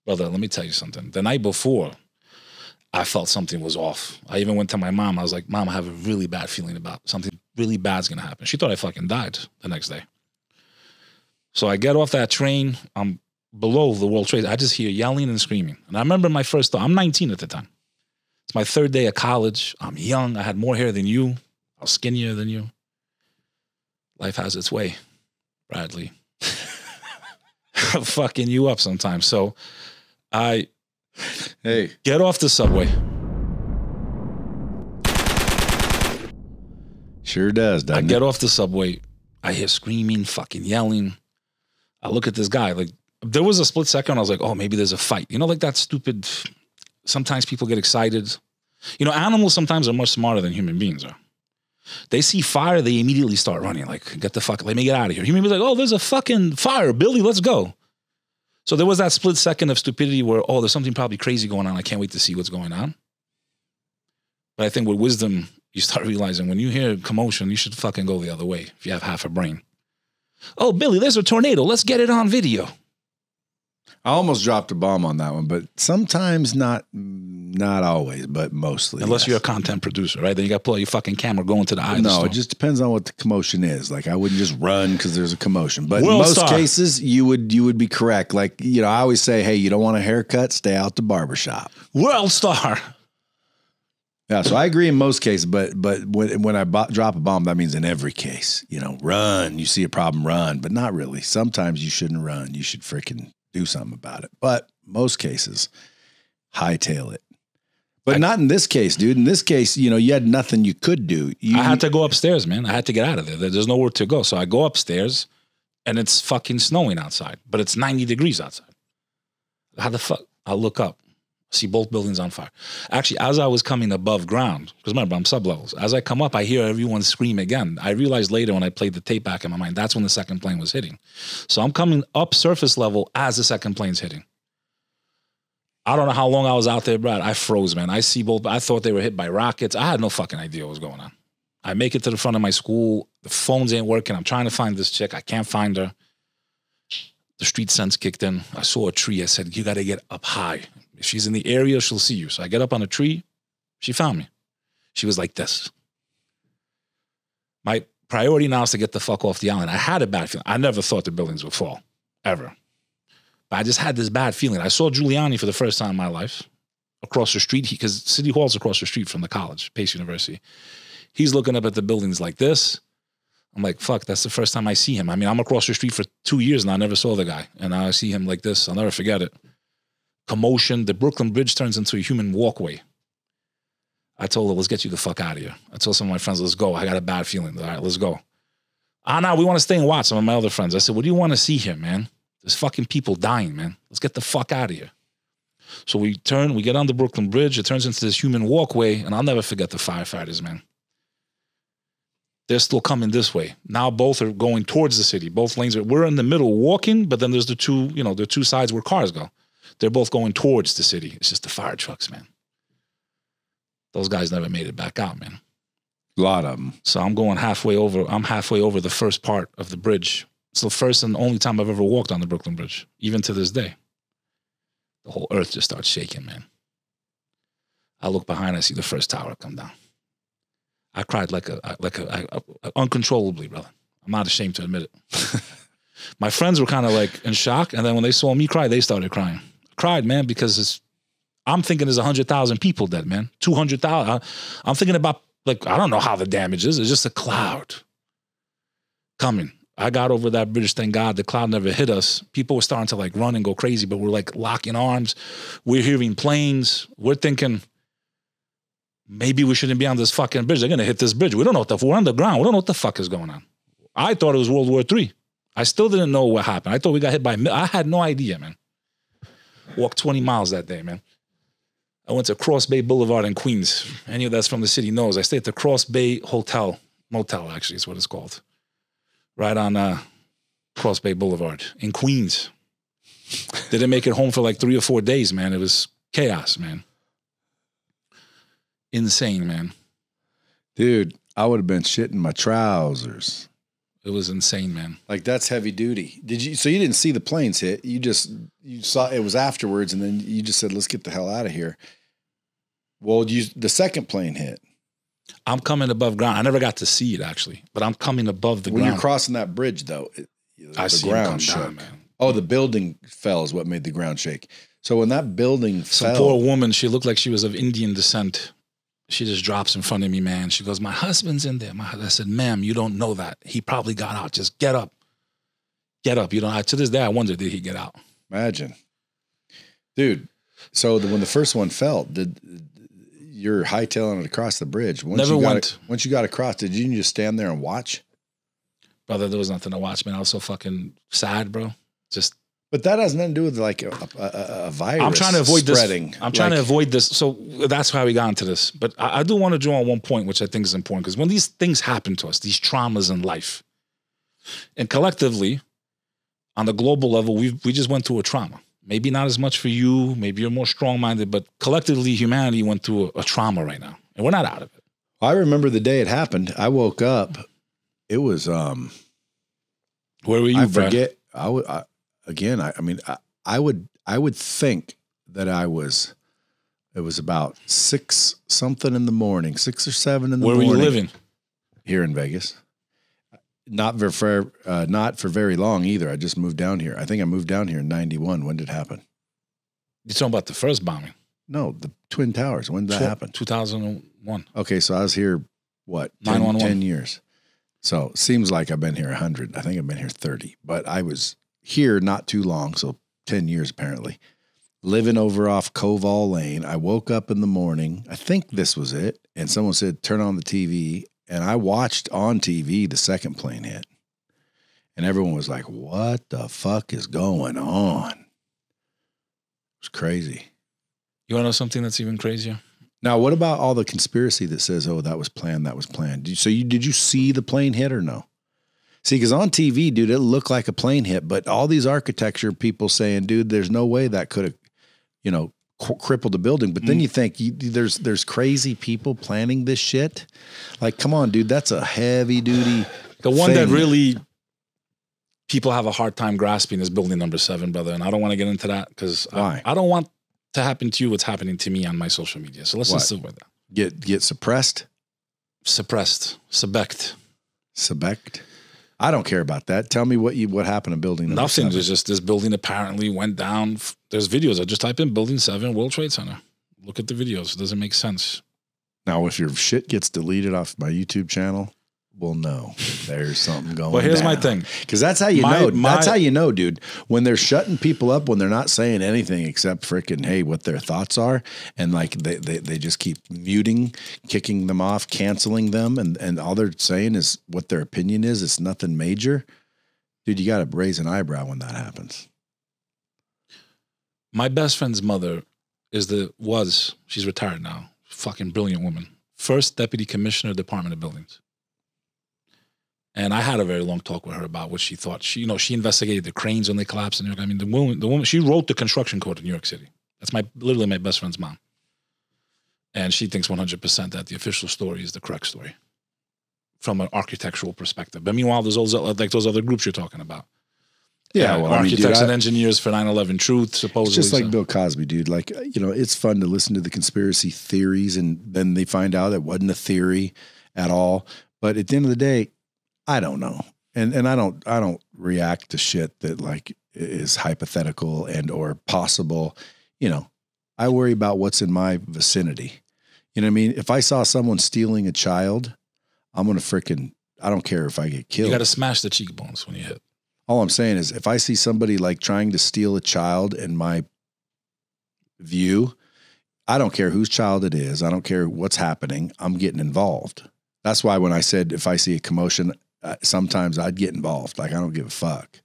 [SPEAKER 2] Brother, let me tell you something. The night before, I felt something was off. I even went to my mom. I was like, Mom, I have a really bad feeling about something really bad's going to happen. She thought I fucking died the next day. So I get off that train. I'm below the World Trade. I just hear yelling and screaming. And I remember my first thought. I'm 19 at the time. It's my third day of college. I'm young. I had more hair than you. I was skinnier than you. Life has its way, Bradley. I'm fucking you up sometimes. So I get off the subway.
[SPEAKER 1] Sure does, doesn't it?
[SPEAKER 2] I get off the subway. I hear screaming, fucking yelling. I look at this guy. Like, there was a split second. I was like, oh, maybe there's a fight. You know, like that stupid, sometimes people get excited. You know, animals sometimes are much smarter than human beings are. They see fire, they immediately start running. Like, get the fuck, let me get out of here. Human beings are like, oh, there's a fucking fire. Billy, let's go. So there was that split second of stupidity where, oh, there's something probably crazy going on. I can't wait to see what's going on. But I think with wisdom, you start realizing when you hear commotion, you should fucking go the other way if you have half a brain. Oh, Billy, there's a tornado. Let's get it on video.
[SPEAKER 1] I almost dropped a bomb on that one, but sometimes not always, but mostly.
[SPEAKER 2] Unless you're a content producer, right? Then you got to pull out your fucking camera going to the eye of the storm.
[SPEAKER 1] No, it just depends on what the commotion is. Like, I wouldn't just run because there's a commotion. But in most cases, you would be correct. Like, you know, I always say, hey, you don't want a haircut, stay out the barbershop.
[SPEAKER 2] World star.
[SPEAKER 1] Yeah, so I agree in most cases, but when I drop a bomb, that means in every case, you know, run. You see a problem, run, but not really. Sometimes you shouldn't run. You should freaking do something about it. But most cases, hightail it. But not in this case, dude. In this case, you know, you had nothing you could do. I
[SPEAKER 2] had to go upstairs, man. I had to get out of there. There's nowhere to go. So I go upstairs, and it's fucking snowing outside, but it's 90 degrees outside. How the fuck? I look up. See both buildings on fire. Actually, as I was coming above ground, because remember, I'm sublevels. As I come up, I hear everyone scream again. I realized later when I played the tape back in my mind, that's when the second plane was hitting. So I'm coming up surface level as the second plane's hitting. I don't know how long I was out there, Brad. I froze, man. I see both. I thought they were hit by rockets. I had no fucking idea what was going on. I make it to the front of my school. The phones ain't working. I'm trying to find this chick. I can't find her. The street sense kicked in. I saw a tree. I said, you got to get up high. If she's in the area, she'll see you. So I get up on a tree. She found me. She was like this. My priority now is to get the fuck off the island. I had a bad feeling. I never thought the buildings would fall, ever. But I just had this bad feeling. I saw Giuliani for the first time in my life across the street, because City Hall's across the street from the college, Pace University. He's looking up at the buildings like this. I'm like, fuck, that's the first time I see him. I mean, I'm across the street for 2 years and I never saw the guy. And now I see him like this. I'll never forget it. Commotion. The Brooklyn Bridge turns into a human walkway. I told her, let's get you the fuck out of here. I told some of my friends, let's go. I got a bad feeling. All right, let's go. No, we want to stay and watch. Some of my other friends. I said, what do you want to see here, man? There's fucking people dying, man. Let's get the fuck out of here. So we get on the Brooklyn Bridge. It turns into this human walkway. And I'll never forget the firefighters, man. They're still coming this way. Now both are going towards the city. Both lanes we're in the middle walking, but then there's the two sides where cars go. They're both going towards the city. It's just the fire trucks, man. Those guys never made it back out, man.
[SPEAKER 1] A lot of them.
[SPEAKER 2] So I'm going halfway over. I'm halfway over the first part of the bridge. It's the first and only time I've ever walked on the Brooklyn Bridge, even to this day. The whole earth just starts shaking, man. I look behind, I see the first tower come down. I cried like uncontrollably, brother. I'm not ashamed to admit it. My friends were kind of like in shock, and then when they saw me cry, they started crying. I cried, man, because I'm thinking there's 100,000 people dead, man. 200,000. I'm thinking about, like, I don't know how the damage is. It's just a cloud. coming. I got over that bridge, thank God. The cloud never hit us. People were starting to like run and go crazy, but we're like locking arms. We're hearing planes. We're thinking, maybe we shouldn't be on this fucking bridge. They're going to hit this bridge. We don't know we're on the ground. We don't know what the fuck is going on. I thought it was World War III. I still didn't know what happened. I thought we got hit by, I had no idea, man. Walked 20 miles that day, man. I went to Cross Bay Boulevard in Queens. Any of that's from the city knows. I stayed at the Cross Bay Motel actually is what it's called. Right on Cross Bay Boulevard in Queens. Didn't make it home for like 3 or 4 days, man. It was chaos, man. Insane, man.
[SPEAKER 1] Dude, I would have been shitting my trousers.
[SPEAKER 2] It was insane, man.
[SPEAKER 1] Like, that's heavy duty. So you didn't see the planes hit. You saw it was afterwards, and then you just said, let's get the hell out of here. Well, the second plane hit. I'm
[SPEAKER 2] coming above ground. I never got to see it, actually, but I'm coming above the ground.
[SPEAKER 1] When you're crossing that bridge, though, the ground shook. Down, man. Oh, the building fell is what made the ground shake. So when that building fell.
[SPEAKER 2] Some poor woman, she looked like she was of Indian descent. She just drops in front of me, man. She goes, my husband's in there. I said, ma'am, you don't know that. He probably got out. Just get up. Get up. You know, to this day, I wonder, did he get out?
[SPEAKER 1] Imagine. Dude, so when the first one fell, you're hightailing it across the bridge. Once you got across, did you just stand there and watch?
[SPEAKER 2] Brother, there was nothing to watch, man. I was so fucking sad, bro.
[SPEAKER 1] But that has nothing to do with like a virus.
[SPEAKER 2] I'm trying to avoid
[SPEAKER 1] spreading.
[SPEAKER 2] I'm trying to avoid this. So that's how we got into this. But I do want to draw on one point, which I think is important, because when these things happen to us, these traumas in life, and collectively, on the global level, we just went through a trauma. Maybe not as much for you. Maybe you're more strong-minded, but collectively, humanity went through a trauma right now, and we're not out of it.
[SPEAKER 1] I remember the day it happened. I woke up. It was
[SPEAKER 2] where were you?
[SPEAKER 1] I forget. I would think that it was about 6 something in the morning, 6 or 7 in the morning.
[SPEAKER 2] Where were you living?
[SPEAKER 1] Here in Vegas. Not for very long either. I just moved down here. I think I moved down here in 91. When did it happen?
[SPEAKER 2] You're talking about the first bombing?
[SPEAKER 1] No, the Twin Towers. When did that happen?
[SPEAKER 2] 2001.
[SPEAKER 1] Okay, so I was here, what, 10 years. So it seems like I've been here 100. I think I've been here 30. But I was here not too long, so 10 years apparently. Living over off Koval Lane. I woke up in the morning. I think this was it. And someone said, turn on the TV. And I watched on TV the second plane hit. And everyone was like, what the fuck is going on? It was crazy.
[SPEAKER 2] You want to know something that's even crazier?
[SPEAKER 1] Now, what about all the conspiracy that says, oh, that was planned, that was planned? Did you see the plane hit or no? See, because on TV, dude, it looked like a plane hit, but all these architecture people saying, dude, there's no way that could have, crippled the building. But then you think there's crazy people planning this shit. Like, come on, dude, that's a heavy duty.
[SPEAKER 2] The one that really people have a hard time grasping is building number 7, brother. And I don't want to get into that because I don't want to happen to you what's happening to me on my social media. So let's just sit with that.
[SPEAKER 1] Get suppressed?
[SPEAKER 2] Suppressed. Subect.
[SPEAKER 1] I don't care about that. Tell me what happened in building number 7.
[SPEAKER 2] Nothing. There's just this building apparently went down. There's videos. I just type in building 7 World Trade Center. Look at the videos. It doesn't make sense.
[SPEAKER 1] Now, if your shit gets deleted off my YouTube channel, well, no, there's something going on.
[SPEAKER 2] Well, here's my thing.
[SPEAKER 1] Because that's how you know. That's how you know, dude. When they're shutting people up, when they're not saying anything except freaking, hey, what their thoughts are, and like they just keep muting, kicking them off, canceling them, and all they're saying is what their opinion is. It's nothing major. Dude, you got to raise an eyebrow when that happens.
[SPEAKER 2] My best friend's mother she's retired now, fucking brilliant woman. First deputy commissioner, Department of Buildings. And I had a very long talk with her about what she thought. She investigated the cranes when they collapsed in New York. I mean, the woman, she wrote the construction code in New York City. That's literally my best friend's mom. And she thinks 100% that the official story is the correct story from an architectural perspective. But meanwhile, there's those other groups you're talking about.
[SPEAKER 1] Yeah, well,
[SPEAKER 2] architects and engineers for 9/11 truth, supposedly.
[SPEAKER 1] It's just like Bill Cosby, dude. Like, it's fun to listen to the conspiracy theories, and then they find out it wasn't a theory at all. But at the end of the day, I don't know. And I don't react to shit that like is hypothetical and or possible. I worry about what's in my vicinity. You know what I mean? If I saw someone stealing a child, I'm going to I don't care if I get killed.
[SPEAKER 2] You got to smash the cheekbones when you hit.
[SPEAKER 1] All I'm saying is if I see somebody like trying to steal a child in my view, I don't care whose child it is. I don't care what's happening. I'm getting involved. That's why when I said if I see a commotion, sometimes I'd get involved. Like, I don't give a fuck.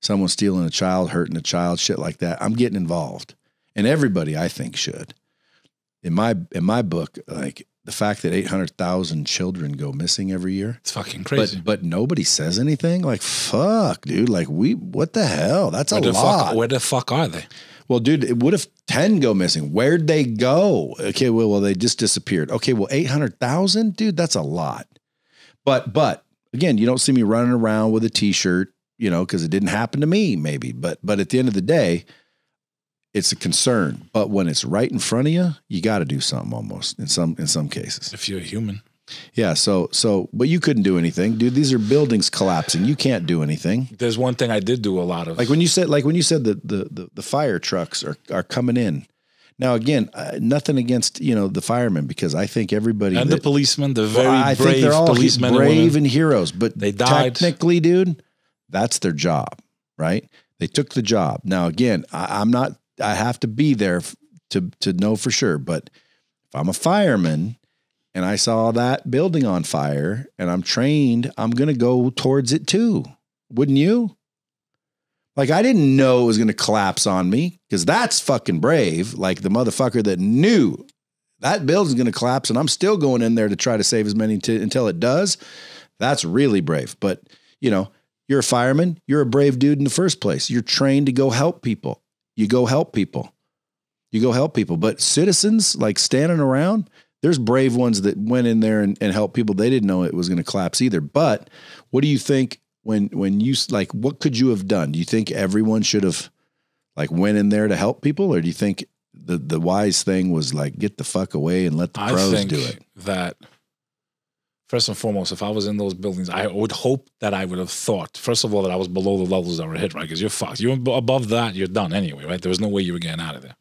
[SPEAKER 1] Someone stealing a child, hurting a child, shit like that, I'm getting involved. And everybody, I think, should. In my book, like, the fact that 800,000 children go missing every year.
[SPEAKER 2] It's fucking crazy.
[SPEAKER 1] But nobody says anything. Like, fuck, dude. Like, what the hell? That's a lot.
[SPEAKER 2] Where the fuck are they?
[SPEAKER 1] Well, dude, what if 10 go missing? Where'd they go? Okay, well, they just disappeared. Okay, well, 800,000? Dude, that's a lot. But again, you don't see me running around with a t-shirt, because it didn't happen to me, maybe. But at the end of the day, it's a concern. But when it's right in front of you, you got to do something almost in some cases.
[SPEAKER 2] If you're a human.
[SPEAKER 1] Yeah. But you couldn't do anything, dude. These are buildings collapsing. You can't do anything.
[SPEAKER 2] There's one thing I did do a lot of.
[SPEAKER 1] Like when you said the fire trucks are coming in. Now, again, nothing against, the firemen, because I think everybody.
[SPEAKER 2] And the policemen, the very
[SPEAKER 1] I
[SPEAKER 2] brave
[SPEAKER 1] think they're all
[SPEAKER 2] policemen
[SPEAKER 1] brave and heroes, but
[SPEAKER 2] they died.
[SPEAKER 1] Technically, dude, that's their job, right? They took the job. Now, again, I have to be there to know for sure. But if I'm a fireman and I saw that building on fire and I'm trained, I'm going to go towards it too. Wouldn't you? Like, I didn't know it was going to collapse on me, because that's fucking brave. Like the motherfucker that knew that building's going to collapse and I'm still going in there to try to save as many until it does. That's really brave. But, you're a fireman. You're a brave dude in the first place. You're trained to go help people. You go help people. But citizens, like, standing around, there's brave ones that went in there and helped people. They didn't know it was going to collapse either. But what do you think when you, like, what could you have done? Do you think everyone should have, like, went in there to help people? Or do you think the wise thing was, like, get the fuck away and let the pros do it?
[SPEAKER 2] That first and foremost, if I was in those buildings, I would hope that I would have thought, first of all, that I was below the levels that were hit, right? Because you're fucked. You're above that, you're done anyway, right? There was no way you were getting out of there.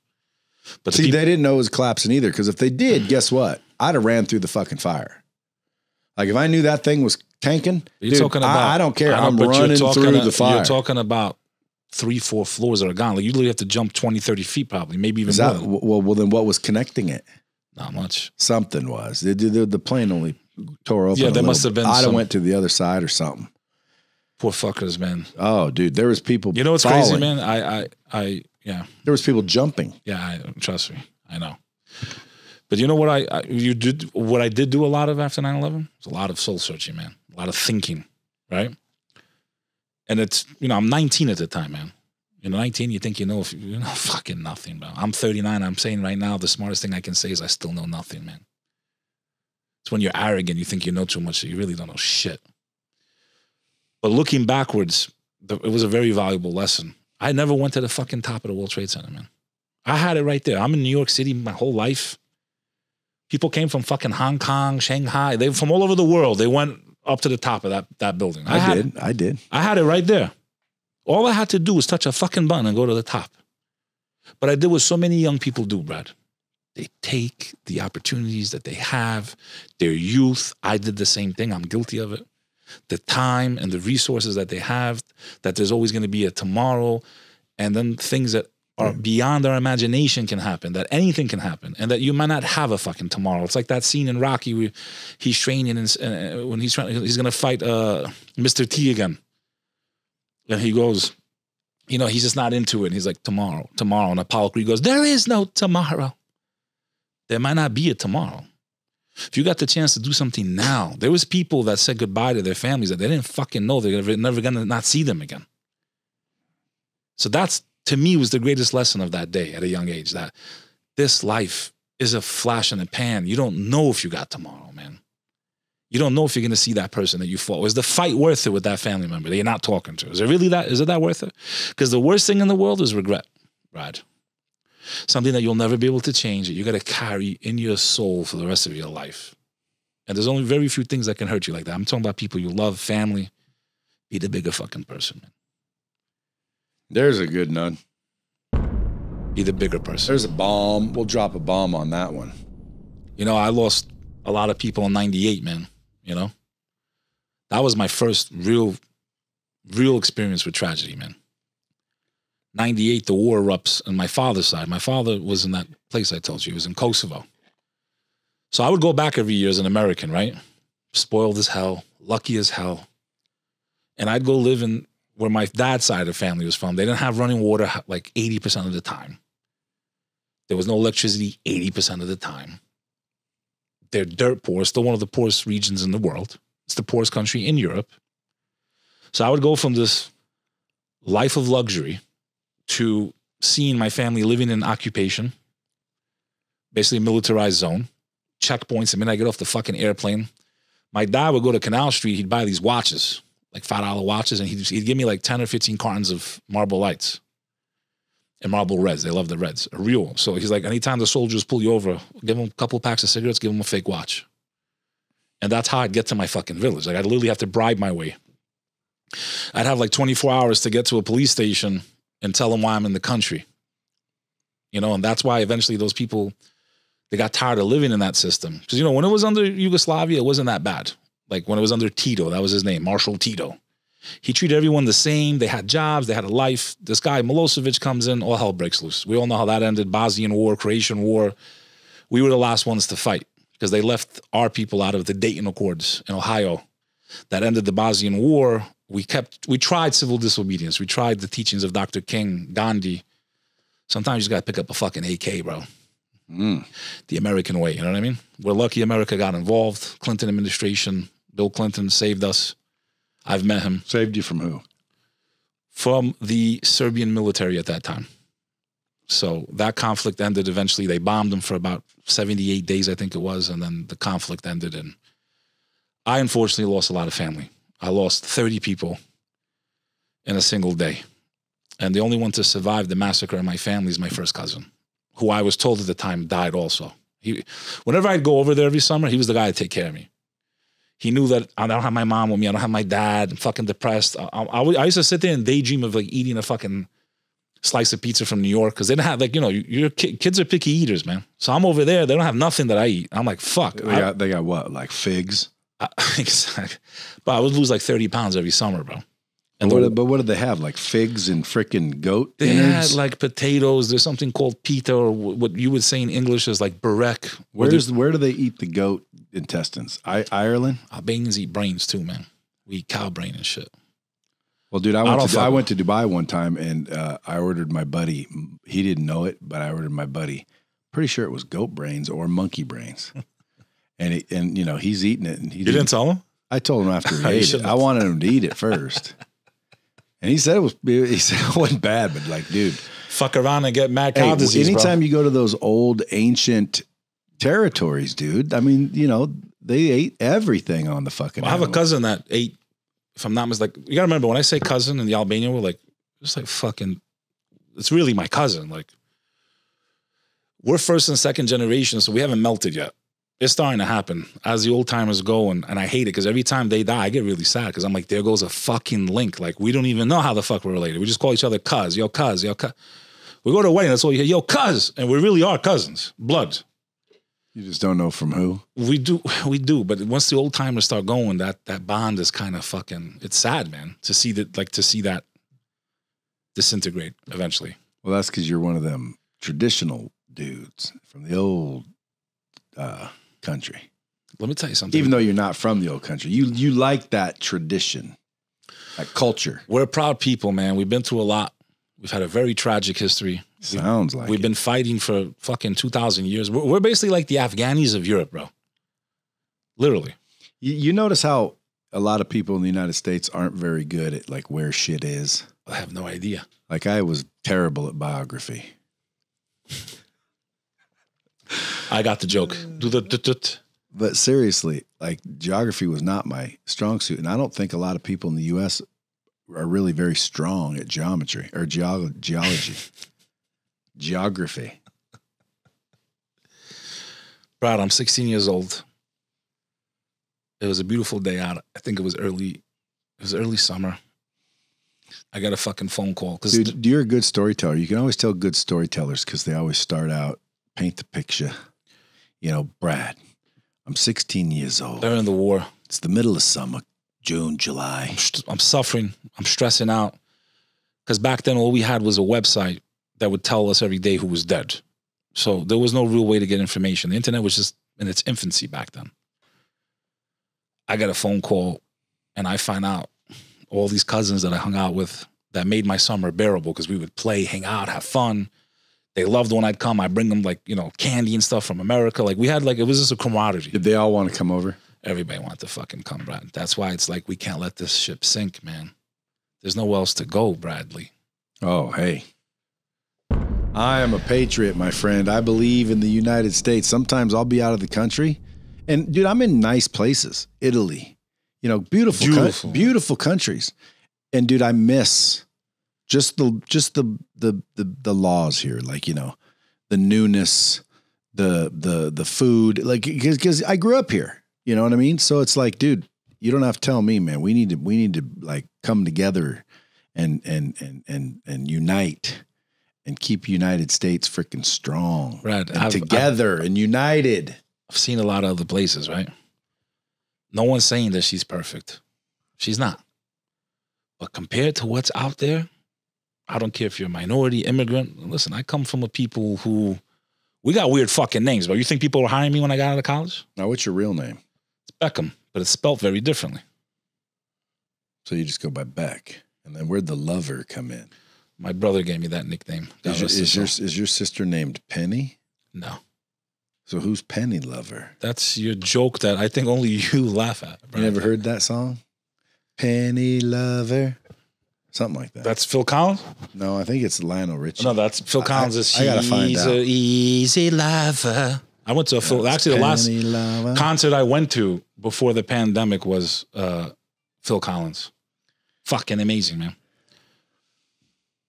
[SPEAKER 2] But
[SPEAKER 1] see, they didn't know it was collapsing either, because if they did, guess what? I'd have ran through the fucking fire. Like, if I knew that thing was tanking, I don't care. I'm running through the fire.
[SPEAKER 2] You're talking about 3-4 floors that are gone. Like, you literally have to jump 20-30 feet probably, maybe even more.
[SPEAKER 1] Well, then what was connecting it?
[SPEAKER 2] Not much.
[SPEAKER 1] Something was. The plane only tore open.
[SPEAKER 2] Yeah, there must have been.
[SPEAKER 1] I'd have went to the other side or something.
[SPEAKER 2] Poor fuckers, man.
[SPEAKER 1] Oh, dude, there was people.
[SPEAKER 2] You know what's
[SPEAKER 1] falling.
[SPEAKER 2] crazy, man? Yeah.
[SPEAKER 1] There was people jumping.
[SPEAKER 2] Yeah, trust me, I know. But you know what What I did do a lot of after 9/11 was a lot of soul searching, man. A lot of thinking, right? And it's, I'm 19 at the time, man. 19, you think you know fucking nothing, bro. I'm 39. I'm saying right now, the smartest thing I can say is I still know nothing, man. It's when you're arrogant, you think you know too much, so you really don't know shit. But looking backwards, it was a very valuable lesson. I never went to the fucking top of the World Trade Center, man. I had it right there. I'm in New York City my whole life. People came from fucking Hong Kong, Shanghai. They from all over the world. They went up to the top of that building. I did. I had it right there. All I had to do was touch a fucking button and go to the top. But I did what so many young people do, Brad. They take the opportunities that they have, their youth. I did the same thing. I'm guilty of it. The time and the resources that they have, that there's always going to be a tomorrow, and then things that are beyond our imagination can happen, that anything can happen, and that you might not have a fucking tomorrow. It's like that scene in Rocky where he's training and when he's going to fight Mr. T again. And he goes, he's just not into it. And he's like, tomorrow. And Apollo Creed goes, there is no tomorrow. There might not be a tomorrow. If you got the chance to do something now, there was people that said goodbye to their families that they didn't fucking know they're never going to not see them again. So that's, to me, was the greatest lesson of that day at a young age, that this life is a flash in the pan. You don't know if you got tomorrow, man. You don't know if you're going to see that person that you fought. Is the fight worth it with that family member that you're not talking to? Is it really that? Is it that worth it? Because the worst thing in the world is regret, Brad. Something that you'll never be able to change, that you got to carry in your soul for the rest of your life. And there's only very few things that can hurt you like that. I'm talking about people you love, family. Be the bigger fucking person, man.
[SPEAKER 1] There's a good none.
[SPEAKER 2] Be the bigger person.
[SPEAKER 1] There's a bomb. We'll drop a bomb on that one.
[SPEAKER 2] I lost a lot of people in 98, man. That was my first real experience with tragedy, man. 98, the war erupts on my father's side. My father was in that place I told you. He was in Kosovo. So I would go back every year as an American, right? Spoiled as hell, lucky as hell. And I'd go live in where my dad's side of the family was from. They didn't have running water like 80% of the time. There was no electricity 80% of the time. They're dirt poor, still one of the poorest regions in the world. It's the poorest country in Europe. So I would go from this life of luxury to seeing my family living in occupation, basically a militarized zone, checkpoints. The minute I get off the fucking airplane, my dad would go to Canal Street. He'd buy these watches, like $5 watches, and he'd give me like 10 or 15 cartons of Marble Lights and Marble Reds. They love the Reds, real. So he's like, anytime the soldiers pull you over, give them a couple packs of cigarettes, give them a fake watch. And that's how I'd get to my fucking village. Like I'd literally have to bribe my way. I'd have like 24 hours to get to a police station and tell them why I'm in the country. You know, and that's why eventually those people, they got tired of living in that system. Because, you know, when it was under Yugoslavia, it wasn't that bad. Like when it was under Tito, that was his name, Marshal Tito. He treated everyone the same. They had jobs. They had a life. This guy, Milosevic, comes in, all hell breaks loose. We all know how that ended. Bosnian War, Croatian War. We were the last ones to fight because they left our people out of the Dayton Accords in Ohio. That ended the Bosnian War. We tried civil disobedience. We tried the teachings of Dr. King, Gandhi. Sometimes you just got to pick up a fucking AK, bro. The American way, you know what I mean? We're lucky America got involved. Clinton administration, Bill Clinton saved us. I've met him.
[SPEAKER 1] Saved you from who?
[SPEAKER 2] From the Serbian military at that time. So that conflict ended eventually. They bombed them for about 78 days, I think it was, and then the conflict ended. And I unfortunately lost a lot of family. I lost 30 people in a single day. And the only one to survive the massacre in my family is my first cousin, who I was told at the time died also. Whenever I'd go over there every summer, he was the guy to take care of me. He knew that I don't have my mom with me. I don't have my dad. I'm fucking depressed. I used to sit there and daydream of like eating a fucking slice of pizza from New York because they don't have, like, you know, your kids are picky eaters, man. So I'm over there. They don't have nothing that I eat. I'm like, fuck.
[SPEAKER 1] They got what? Like figs?
[SPEAKER 2] Exactly. But I would lose like 30 pounds every summer, bro.
[SPEAKER 1] And but what did they have? Like figs and freaking goat
[SPEAKER 2] They
[SPEAKER 1] innards?
[SPEAKER 2] had like potatoes. There's something called pita, or what you would say in English is like burek.
[SPEAKER 1] Where do they eat the goat intestines? Ireland?
[SPEAKER 2] Albanians eat brains too, man. We eat cow brain and shit.
[SPEAKER 1] Well, dude, I went to Dubai one time and I ordered my buddy. He didn't know it, but I ordered my buddy. Pretty sure it was goat brains or monkey brains. and you know, he's eating it. And
[SPEAKER 2] you didn't tell him?
[SPEAKER 1] I told him after he ate it. I wanted him to eat it first. And he said it wasn't bad, but like, dude.
[SPEAKER 2] Fuck around and get mad cow disease,
[SPEAKER 1] anytime
[SPEAKER 2] bro.
[SPEAKER 1] you go to those old ancient territories, dude, I mean, you know, they ate everything on the fucking
[SPEAKER 2] I have a cousin that ate, if I'm not mistaken, you gotta remember, when I say cousin in the Albania, we're like, it's like fucking, it's really my cousin. Like, we're first and second generation, so we haven't melted yet. It's starting to happen as the old timers go, and I hate it because every time they die, I get really sad because I'm like, there goes a fucking link. Like, we don't even know how the fuck we're related. We just call each other cuz, yo cuz, yo cuz. We go to a wedding, that's all you hear, yo cuz, and we really are cousins, blood.
[SPEAKER 1] You just don't know from who.
[SPEAKER 2] We do, but once the old timers start going, that bond is kind of fucking. It's sad, man, to see that disintegrate eventually.
[SPEAKER 1] Well, that's because you're one of them traditional dudes from the old country.
[SPEAKER 2] Let me tell you something.
[SPEAKER 1] Even though you're not from the old country, you like that tradition, that culture.
[SPEAKER 2] We're a proud people, man. We've been through a lot. We've had a very tragic history.
[SPEAKER 1] Sounds like
[SPEAKER 2] we've been fighting for fucking 2,000 years. We're basically like the Afghanis of Europe, bro. Literally.
[SPEAKER 1] You notice how a lot of people in the United States aren't very good at like where shit is?
[SPEAKER 2] I have no idea.
[SPEAKER 1] Like I was terrible at biography.
[SPEAKER 2] I got the joke.
[SPEAKER 1] But seriously, like geography was not my strong suit. And I don't think a lot of people in the U.S. are really very strong at geometry or geology. Geography.
[SPEAKER 2] Brad, I'm 16 years old. It was a beautiful day out. I think it was early summer. I got a fucking phone call.
[SPEAKER 1] Dude, you're a good storyteller. You can always tell good storytellers because they always start out, paint the picture. You know, Brad, I'm 16 years old.
[SPEAKER 2] During the war.
[SPEAKER 1] It's the middle of summer. June, July.
[SPEAKER 2] I'm suffering. I'm stressing out. Because back then, all we had was a website that would tell us every day who was dead. So there was no real way to get information. The internet was just in its infancy back then. I got a phone call, and I find out all these cousins that I hung out with that made my summer bearable because we would play, hang out, have fun. They loved when I'd come. I'd bring them, like, you know, candy and stuff from America. Like, we had, like, it was just a camaraderie.
[SPEAKER 1] Did they all want to come over?
[SPEAKER 2] Everybody wanted to fucking come, Brad. That's why it's like we can't let this ship sink, man. There's nowhere else to go, Bradley.
[SPEAKER 1] Oh, hey. I am a patriot, my friend. I believe in the United States. Sometimes I'll be out of the country. And, dude, I'm in nice places. Italy. You know, beautiful countries. And, dude, I miss just the laws here. Like, you know, the newness, the food. Like, because I grew up here. You know what I mean? So it's like, dude, you don't have to tell me, man. We need to like come together and unite and keep United States freaking strong.
[SPEAKER 2] Right.
[SPEAKER 1] And together and united.
[SPEAKER 2] I've seen a lot of other places, right? No one's saying that she's perfect. She's not. But compared to what's out there, I don't care if you're a minority, immigrant. Listen, I come from a people who, we got weird fucking names, but you think people were hiring me when I got out of college?
[SPEAKER 1] Now, what's your real name?
[SPEAKER 2] Beckham, but it's spelled very differently.
[SPEAKER 1] So you just go by Bek. And then where'd the Lover come in?
[SPEAKER 2] My brother gave me that nickname.
[SPEAKER 1] Is your sister named Penny?
[SPEAKER 2] No.
[SPEAKER 1] So who's Penny Lover?
[SPEAKER 2] That's your joke that I think only you laugh at.
[SPEAKER 1] You never heard that song? Penny Lover? Something like that.
[SPEAKER 2] That's Phil Collins?
[SPEAKER 1] No, I think it's Lionel Richie.
[SPEAKER 2] No, that's Phil Collins.
[SPEAKER 1] I gotta find out.
[SPEAKER 2] Easy lover. I went to a Phil. Actually, the last concert I went to before the pandemic was Phil Collins. Fucking amazing, man.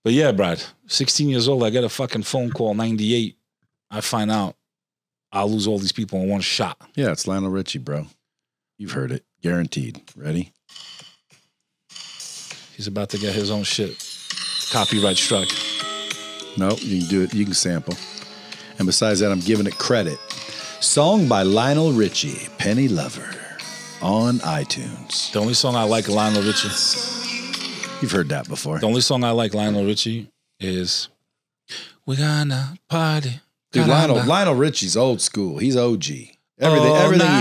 [SPEAKER 2] But yeah, Brad, 16 years old, I get a fucking phone call, 98. I find out I'll lose all these people in one shot.
[SPEAKER 1] Yeah, it's Lionel Richie, bro. You've heard it. Guaranteed. Ready?
[SPEAKER 2] He's about to get his own shit. Copyright struck.
[SPEAKER 1] No, you can do it. You can sample. And besides that, I'm giving it credit. Song by Lionel Richie, Penny Lover, on iTunes.
[SPEAKER 2] The only song I like Lionel Richie.
[SPEAKER 1] You've heard that before.
[SPEAKER 2] The only song I like Lionel Richie is "We're Gonna Party."
[SPEAKER 1] Dude, Lionel Richie's old school. He's OG. Everything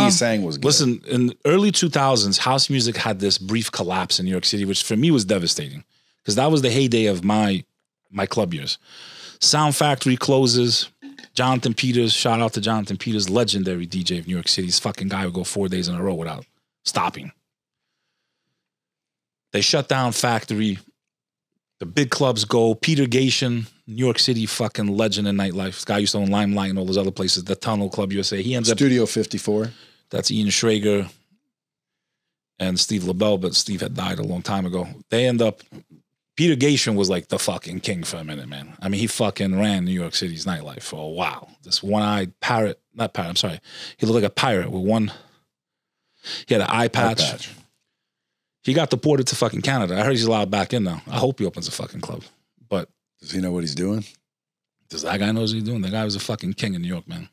[SPEAKER 1] he sang was good.
[SPEAKER 2] Listen, in the early 2000s, house music had this brief collapse in New York City, which for me was devastating because that was the heyday of my club years. Sound Factory closes. Jonathan Peters, shout out to Jonathan Peters, legendary DJ of New York City. This fucking guy would go 4 days in a row without stopping. They shut down Factory. The big clubs go. Peter Gation, New York City fucking legend in nightlife. This guy used to own Limelight and all those other places. The Tunnel, Club USA. He ends
[SPEAKER 1] Studio 54.
[SPEAKER 2] That's Ian Schrager and Steve LaBelle, but Steve had died a long time ago. They end up... Peter Gation was like the fucking king for a minute, man. I mean, he fucking ran New York City's nightlife for a while. This one-eyed parrot, not parrot, I'm sorry. He looked like a pirate with one, he had an eye patch. He got deported to fucking Canada. I heard he's allowed back in now. I hope he opens a fucking club. But
[SPEAKER 1] does he know what he's doing?
[SPEAKER 2] Does that guy know what he's doing? That guy was a fucking king in New York, man.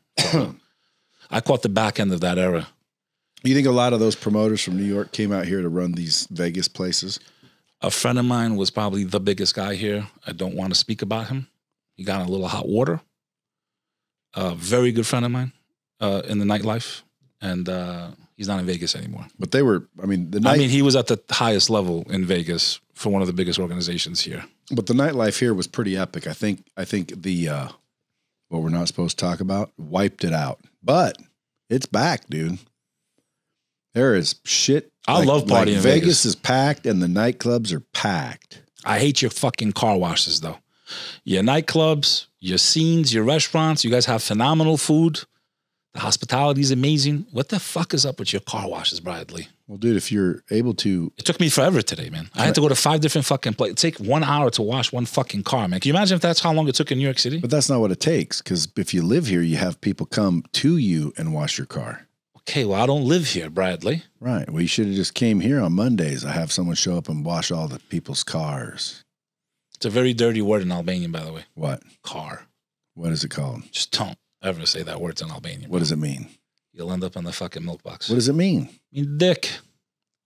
[SPEAKER 2] I caught the back end of that era.
[SPEAKER 1] You think a lot of those promoters from New York came out here to run these Vegas places?
[SPEAKER 2] A friend of mine was probably the biggest guy here. I don't want to speak about him. He got in a little hot water. A very good friend of mine in the nightlife. And he's not in Vegas anymore.
[SPEAKER 1] But they were,
[SPEAKER 2] he was at the highest level in Vegas for one of the biggest organizations here.
[SPEAKER 1] But the nightlife here was pretty epic. I think the, what we're not supposed to talk about, wiped it out. But it's back, dude. There is shit.
[SPEAKER 2] I love partying in
[SPEAKER 1] Vegas is packed and the nightclubs are packed.
[SPEAKER 2] I hate your fucking car washes, though. Your nightclubs, your scenes, your restaurants, you guys have phenomenal food. The hospitality is amazing. What the fuck is up with your car washes, Bradley?
[SPEAKER 1] Well, dude, if you're able to...
[SPEAKER 2] It took me forever today, man. I had to go to 5 different fucking places. It take 1 hour to wash one fucking car, man. Can you imagine if that's how long it took in New York City?
[SPEAKER 1] But that's not what it takes, because if you live here, you have people come to you and wash your car.
[SPEAKER 2] Okay, well, I don't live here, Bradley.
[SPEAKER 1] Right. Well, you should have just came here on Mondays. I have someone show up and wash all the people's cars.
[SPEAKER 2] It's a very dirty word in Albanian, by the way.
[SPEAKER 1] What?
[SPEAKER 2] Car.
[SPEAKER 1] What is it called?
[SPEAKER 2] Just don't ever say that word in Albanian.
[SPEAKER 1] What does it mean?
[SPEAKER 2] You'll end up on the fucking milk box.
[SPEAKER 1] What does it mean?
[SPEAKER 2] I mean, dick.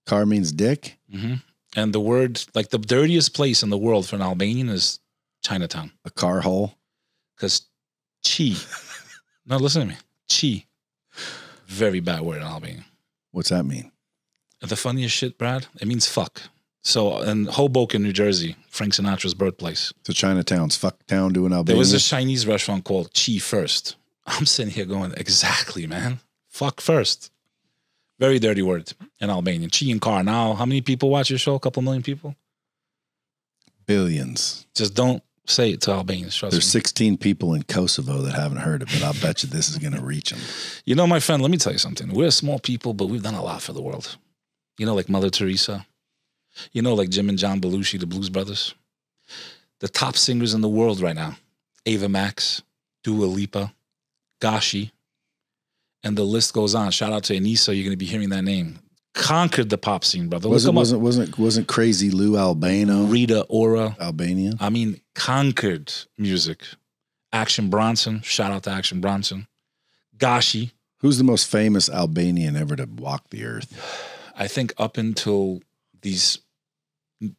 [SPEAKER 1] Car means dick?
[SPEAKER 2] Mm-hmm. And the word, like the dirtiest place in the world for an Albanian is Chinatown.
[SPEAKER 1] A car hole?
[SPEAKER 2] Because chi. No, listen to me. Chi. Very bad word in Albania.
[SPEAKER 1] What's that mean?
[SPEAKER 2] The funniest shit, Brad, it means fuck. So in Hoboken, New Jersey, Frank Sinatra's birthplace.
[SPEAKER 1] So Chinatown's fuck town doing Albania?
[SPEAKER 2] There was this Chinese restaurant called Chi First. I'm sitting here going, exactly, man. Fuck first. Very dirty word in Albanian. Chi and car. Now, how many people watch your show? A couple million people?
[SPEAKER 1] Billions.
[SPEAKER 2] Just don't say it to Albanians. Trust
[SPEAKER 1] There's
[SPEAKER 2] me.
[SPEAKER 1] 16 people in Kosovo that haven't heard it, but I'll bet you this is going to reach them.
[SPEAKER 2] You know, my friend, let me tell you something. We're small people, but we've done a lot for the world. You know, like Mother Teresa. You know, like Jim and John Belushi, the Blues Brothers. The top singers in the world right now. Ava Max, Dua Lipa, Gashi, and the list goes on. Shout out to Anissa. You're going to be hearing that name. Conquered the pop scene, brother.
[SPEAKER 1] Wasn't Crazy Lou Albano?
[SPEAKER 2] Rita Ora.
[SPEAKER 1] Albanian?
[SPEAKER 2] I mean, conquered music. Action Bronson. Shout out to Action Bronson. Gashi.
[SPEAKER 1] Who's the most famous Albanian ever to walk the earth?
[SPEAKER 2] I think up until these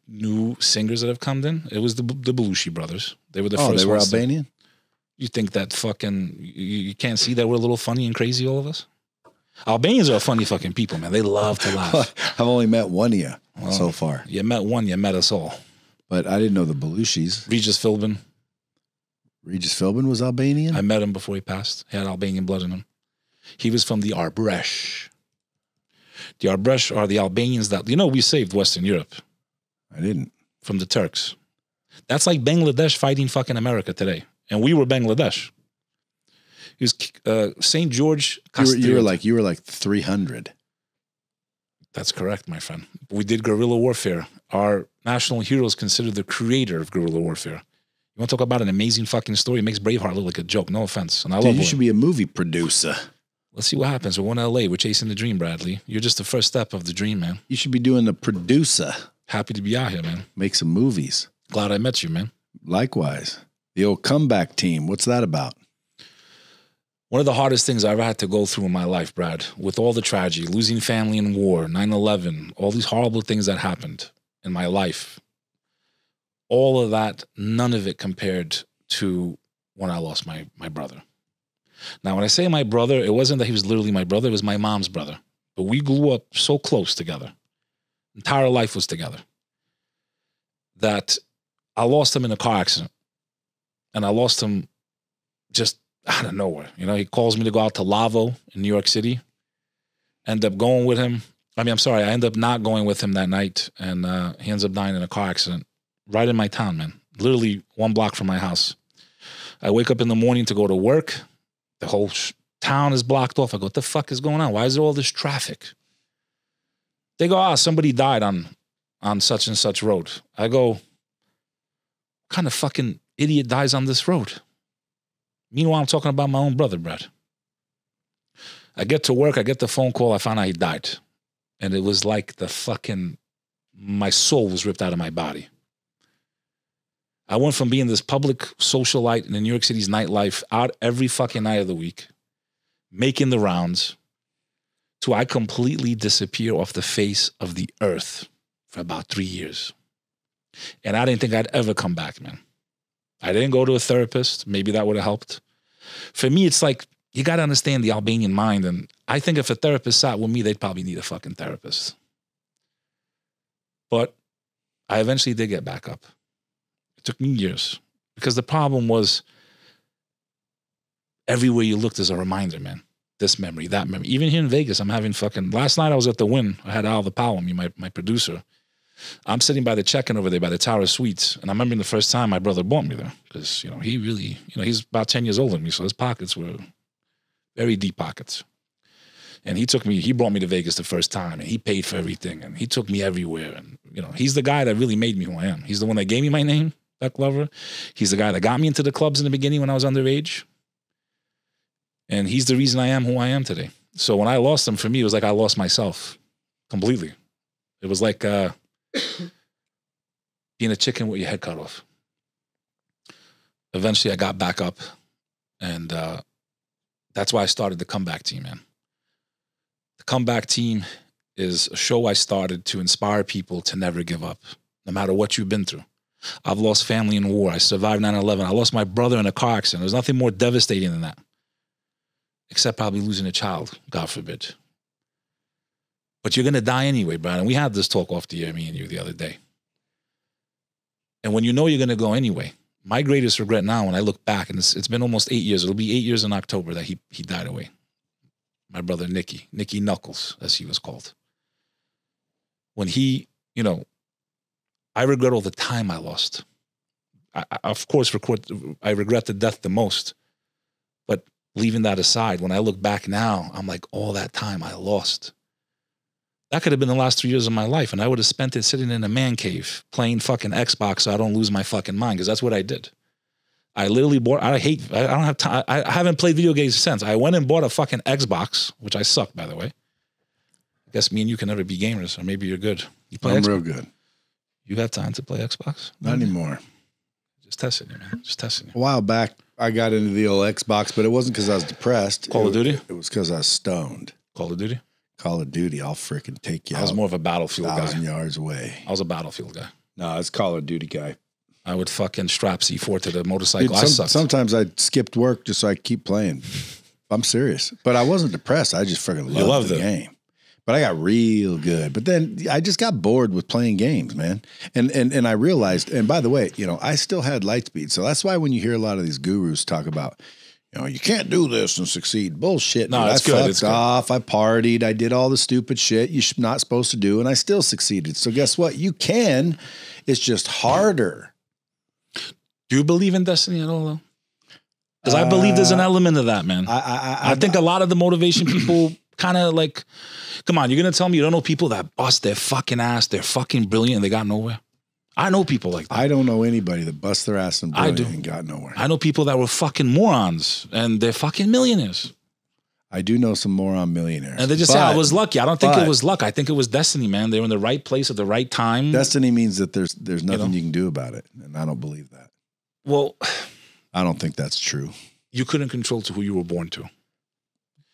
[SPEAKER 2] new singers that have come in, it was the Belushi brothers. They were the first.
[SPEAKER 1] They were
[SPEAKER 2] ones
[SPEAKER 1] Albanian?
[SPEAKER 2] You think that fucking, you can't see that we're a little funny and crazy, all of us? Albanians are funny fucking people, man. They love to laugh.
[SPEAKER 1] I've only met one of you so far.
[SPEAKER 2] You met one, you met us all.
[SPEAKER 1] But I didn't know the Belushis.
[SPEAKER 2] Regis Philbin.
[SPEAKER 1] Regis Philbin was Albanian?
[SPEAKER 2] I met him before he passed. He had Albanian blood in him. He was from the Arbresh. The Arbresh are the Albanians that, you know, we saved Western Europe.
[SPEAKER 1] I didn't.
[SPEAKER 2] From the Turks. That's like Bangladesh fighting fucking America today. And we were Bangladesh. He was St. George.
[SPEAKER 1] You were like 300.
[SPEAKER 2] That's correct, my friend. We did guerrilla warfare. Our national hero is considered the creator of guerrilla warfare. You want to talk about an amazing fucking story? It makes Braveheart look like a joke. No offense. And I love
[SPEAKER 1] you should be a movie producer.
[SPEAKER 2] Let's see what happens. We're going to LA. We're chasing the dream, Bradley. You're just the first step of the dream, man.
[SPEAKER 1] You should be doing the producer.
[SPEAKER 2] Happy to be out here, man.
[SPEAKER 1] Make some movies.
[SPEAKER 2] Glad I met you, man.
[SPEAKER 1] Likewise. The old comeback team. What's that about?
[SPEAKER 2] One of the hardest things I ever had to go through in my life, Brad, with all the tragedy, losing family in war, 9/11, all these horrible things that happened in my life, all of that, none of it compared to when I lost my brother. Now, when I say my brother, it wasn't that he was literally my brother. It was my mom's brother. But we grew up so close together. Entire life was together. That I lost him in a car accident. And I lost him just out of nowhere. You know, he calls me to go out to Lavo in New York City. End up going with him. I end up not going with him that night. And he ends up dying in a car accident right in my town, man. Literally 1 block from my house. I wake up in the morning to go to work. The whole town is blocked off. I go, what the fuck is going on? Why is there all this traffic? They go, somebody died on such and such road. I go, what kind of fucking idiot dies on this road? Meanwhile, I'm talking about my own brother, Brad. I get to work. I get the phone call. I found out he died. And it was like my soul was ripped out of my body. I went from being this public socialite in New York City's nightlife out every fucking night of the week, making the rounds, to I completely disappear off the face of the earth for about 3 years. And I didn't think I'd ever come back, man. I didn't go to a therapist. Maybe that would have helped. For me, it's like, you got to understand the Albanian mind. And I think if a therapist sat with me, they'd probably need a fucking therapist. But I eventually did get back up. It took me years. Because the problem was, everywhere you looked is a reminder, man. This memory, that memory. Even here in Vegas, I'm having last night I was at the Wynn. I had Al the Powell, my producer. I'm sitting by the check-in over there by the Tower Suites. And I remember the first time my brother brought me there. Because, he really, he's about 10 years older than me. So his pockets were very deep pockets. And he brought me to Vegas the first time. And he paid for everything. And he took me everywhere. And, he's the guy that really made me who I am. He's the one that gave me my name, Bek Lover. He's the guy that got me into the clubs in the beginning when I was underage. And he's the reason I am who I am today. So when I lost him, for me, it was like I lost myself completely. It was like being a chicken with your head cut off. Eventually, I got back up. And that's why I started the comeback team, man. The comeback team is a show I started to inspire people to never give up, no matter what you've been through. I've lost family in war. I survived 9/11. I lost my brother in a car accident. There's nothing more devastating than that, except probably losing a child, God forbid. But you're going to die anyway, Brad. And we had this talk off the air, me and you, the other day. And when you know you're going to go anyway, my greatest regret now, when I look back, and it's been almost 8 years, it'll be 8 years in October that he died away. My brother, Nicky Knuckles, as he was called. When he, I regret all the time I lost. Of course, I regret the death the most. But leaving that aside, when I look back now, I'm like, all that time I lost. That could have been the last 3 years of my life, and I would have spent it sitting in a man cave playing fucking Xbox so I don't lose my fucking mind, because that's what I did. I literally I don't have time. I haven't played video games since. I went and bought a fucking Xbox, which I suck, by the way. I guess me and you can never be gamers, or maybe you're good. You play
[SPEAKER 1] I'm
[SPEAKER 2] Xbox?
[SPEAKER 1] real good.
[SPEAKER 2] You have time to play Xbox?
[SPEAKER 1] Not anymore.
[SPEAKER 2] Just testing you, man. Just testing you.
[SPEAKER 1] A while back, I got into the old Xbox, but it wasn't because I was depressed.
[SPEAKER 2] Call of Duty?
[SPEAKER 1] It was because I was stoned.
[SPEAKER 2] Call of Duty?
[SPEAKER 1] Call of Duty, I'll freaking take you out.
[SPEAKER 2] I was more of a Battlefield guy.
[SPEAKER 1] 1,000 yards away.
[SPEAKER 2] I was a Battlefield guy.
[SPEAKER 1] No, it's Call of Duty guy.
[SPEAKER 2] I would fucking strap C4 to the motorcycle.
[SPEAKER 1] Dude, sometimes I skipped work just so I could keep playing. I'm serious. But I wasn't depressed. I just freaking loved the game. But I got real good. But then I just got bored with playing games, man. And I realized, and by the way, I still had light speed. So that's why when you hear a lot of these gurus talk about, you can't do this and succeed. Bullshit.
[SPEAKER 2] No,
[SPEAKER 1] dude.
[SPEAKER 2] it's good.
[SPEAKER 1] I
[SPEAKER 2] It's
[SPEAKER 1] fucked off. I partied. I did all the stupid shit you're not supposed to do, and I still succeeded. So guess what? You can. It's just harder.
[SPEAKER 2] Do you believe in destiny at all, though? Because I believe there's an element of that, man. I think a lot of the motivation people kind of like, come on, you're going to tell me you don't know people that bust their fucking ass, they're fucking brilliant, and they got nowhere? I know people like that.
[SPEAKER 1] I don't know anybody that bust their ass and brilliant and got nowhere.
[SPEAKER 2] I know people that were fucking morons, and they're fucking millionaires.
[SPEAKER 1] I do know some moron millionaires.
[SPEAKER 2] And they just say, I was lucky. I don't think it was luck. I think it was destiny, man. They were in the right place at the right time.
[SPEAKER 1] Destiny means that there's nothing you can do about it, and I don't believe that.
[SPEAKER 2] Well,
[SPEAKER 1] I don't think that's true.
[SPEAKER 2] You couldn't control to who you were born to.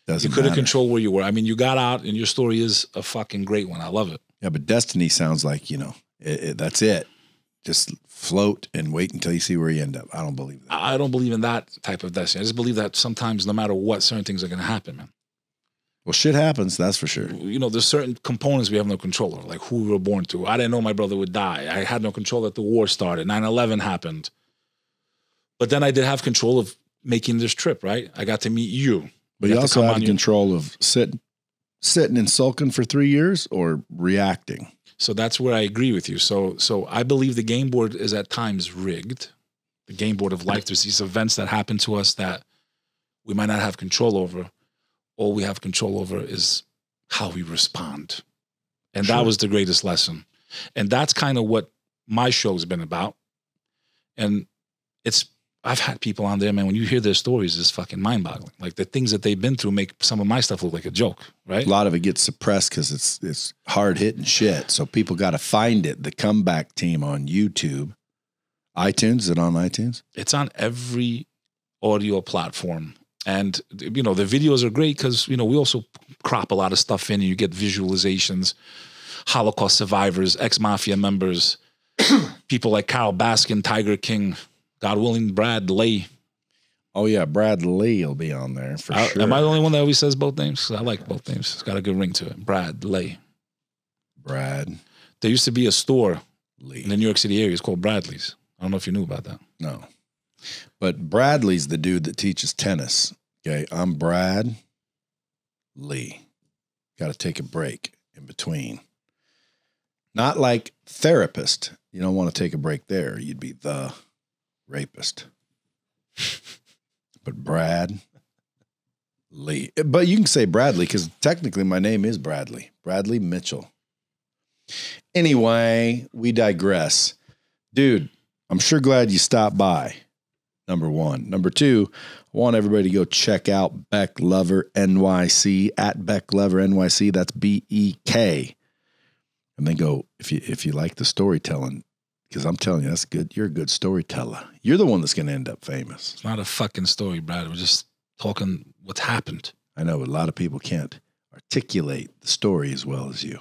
[SPEAKER 1] You
[SPEAKER 2] couldn't control where you were. I mean, you got out, and your story is a fucking great one. I love it.
[SPEAKER 1] Yeah, but destiny sounds like, that's it. Just float and wait until you see where you end up. I don't believe that.
[SPEAKER 2] I don't believe in that type of destiny. I just believe that sometimes, no matter what, certain things are going to happen, man.
[SPEAKER 1] Well, shit happens, that's for sure.
[SPEAKER 2] There's certain components we have no control over, like who we were born to. I didn't know my brother would die. I had no control that the war started. 9/11 happened. But then I did have control of making this trip, right? I got to meet you.
[SPEAKER 1] But you also had control of sitting and sulking for 3 years or reacting.
[SPEAKER 2] So that's where I agree with you. So I believe the game board is at times rigged. The game board of life, there's these events that happen to us that we might not have control over. All we have control over is how we respond. And that was the greatest lesson. And that's kind of what my show's been about. And I've had people on there, man, when you hear their stories, it's fucking mind-boggling. Like the things that they've been through make some of my stuff look like a joke, right?
[SPEAKER 1] A lot of it gets suppressed because it's hard-hitting shit. So people got to find it. The Comeback Team on YouTube. iTunes, is it on iTunes?
[SPEAKER 2] It's on every audio platform. And, the videos are great because, we also crop a lot of stuff in and you get visualizations, Holocaust survivors, ex-mafia members, people like Carol Baskin, Tiger King, God willing, Brad Lay.
[SPEAKER 1] Oh, yeah, Brad Lee will be on there for sure.
[SPEAKER 2] Am I the only one that always says both names? I like both names. It's got a good ring to it. Brad Lay.
[SPEAKER 1] Brad.
[SPEAKER 2] There used to be a store
[SPEAKER 1] Lee
[SPEAKER 2] in the New York City area. It's called Bradley's. I don't know if you knew about that.
[SPEAKER 1] No. But Bradley's the dude that teaches tennis. Okay, I'm Brad Lee. Got to take a break in between. Not like therapist. You don't want to take a break there. You'd be the rapist. But Brad Lee. But you can say Bradley because technically my name is Bradley. Bradley Mitchell. Anyway, we digress. Dude, I'm sure glad you stopped by. Number one. Number two, I want everybody to go check out Bek Lover NYC at Bek Lover NYC. That's BEK. And then go, if you like the storytelling, because I'm telling you, that's good. You're a good storyteller. You're the one that's going to end up famous.
[SPEAKER 2] It's not a fucking story, Brad. We're just talking what's happened.
[SPEAKER 1] I know, but a lot of people can't articulate the story as well as you.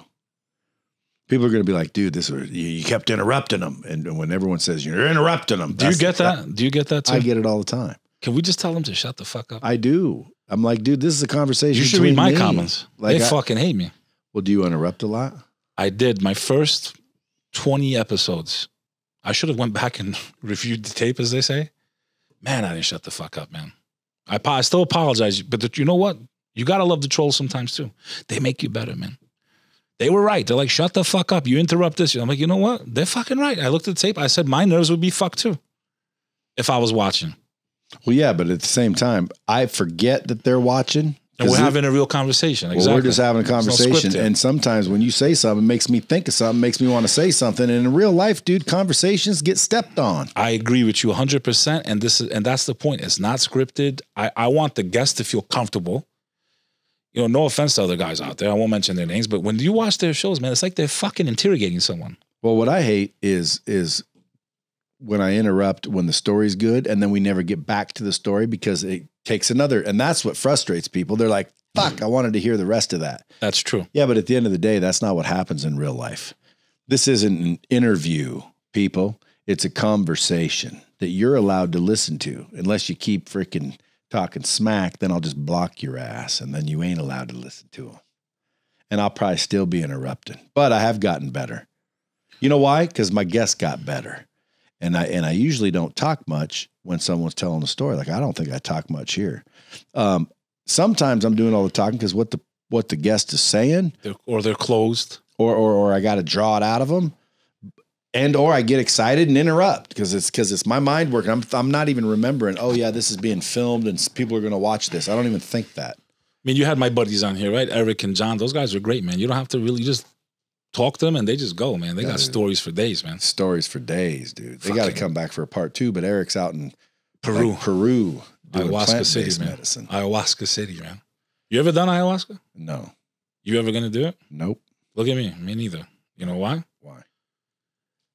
[SPEAKER 1] People are going to be like, dude, you kept interrupting them. And when everyone says you're interrupting them.
[SPEAKER 2] Do you get that? Do you get that too?
[SPEAKER 1] I get it all the time.
[SPEAKER 2] Can we just tell them to shut the fuck up?
[SPEAKER 1] I do. I'm like, dude, this is a conversation.
[SPEAKER 2] You should read my comments. Like, they fucking hate me.
[SPEAKER 1] Well, do you interrupt a lot? I
[SPEAKER 2] did. My first 20 episodes. I should have went back and reviewed the tape, as they say. Man, I didn't shut the fuck up, man. I still apologize. But you know what? You got to love the trolls sometimes too. They make you better, man. They were right. They're like, shut the fuck up. You interrupt this. I'm like, you know what? They're fucking right. I looked at the tape. I said my nerves would be fucked too if I was watching.
[SPEAKER 1] Well, yeah, but at the same time, I forget that they're watching.
[SPEAKER 2] And we're having a real conversation. Exactly.
[SPEAKER 1] Well, we're just having a conversation. And sometimes when you say something, it makes me think of something, makes me want to say something. And in real life, dude, conversations get stepped on.
[SPEAKER 2] I agree with you 100%. And that's the point. It's not scripted. I want the guest to feel comfortable. You know, no offense to other guys out there. I won't mention their names, but when you watch their shows, man, it's like they're fucking interrogating someone.
[SPEAKER 1] Well, what I hate is when I interrupt when the story's good and then we never get back to the story because it takes another. And that's what frustrates people. They're like, fuck, I wanted to hear the rest of that.
[SPEAKER 2] That's true.
[SPEAKER 1] Yeah, but at the end of the day, that's not what happens in real life. This isn't an interview, people. It's a conversation that you're allowed to listen to unless you keep freaking talking smack, then I'll just block your ass and then you ain't allowed to listen to them. And I'll probably still be interrupting, but I have gotten better. You know why? Because my guests got better. And I usually don't talk much when someone's telling a story. Like, I don't think I talk much here. Sometimes I'm doing all the talking because what the guest is saying.
[SPEAKER 2] They're closed.
[SPEAKER 1] Or I got to draw it out of them. Or I get excited and interrupt because it's my mind working. I'm not even remembering, oh yeah, this is being filmed and people are going to watch this. I don't even think that.
[SPEAKER 2] I mean, you had my buddies on here, right? Eric and John. Those guys are great, man. You don't have to really just talk to them and they just go, man. They got stories for days, man.
[SPEAKER 1] Stories for days, dude. They got to come back for a part 2, but Eric's out in
[SPEAKER 2] Peru.
[SPEAKER 1] Doing
[SPEAKER 2] Ayahuasca City, man.
[SPEAKER 1] Medicine.
[SPEAKER 2] Ayahuasca City, man. You ever done ayahuasca?
[SPEAKER 1] No.
[SPEAKER 2] You ever going to do it?
[SPEAKER 1] Nope.
[SPEAKER 2] Look at me. Me neither. You know why?
[SPEAKER 1] Why?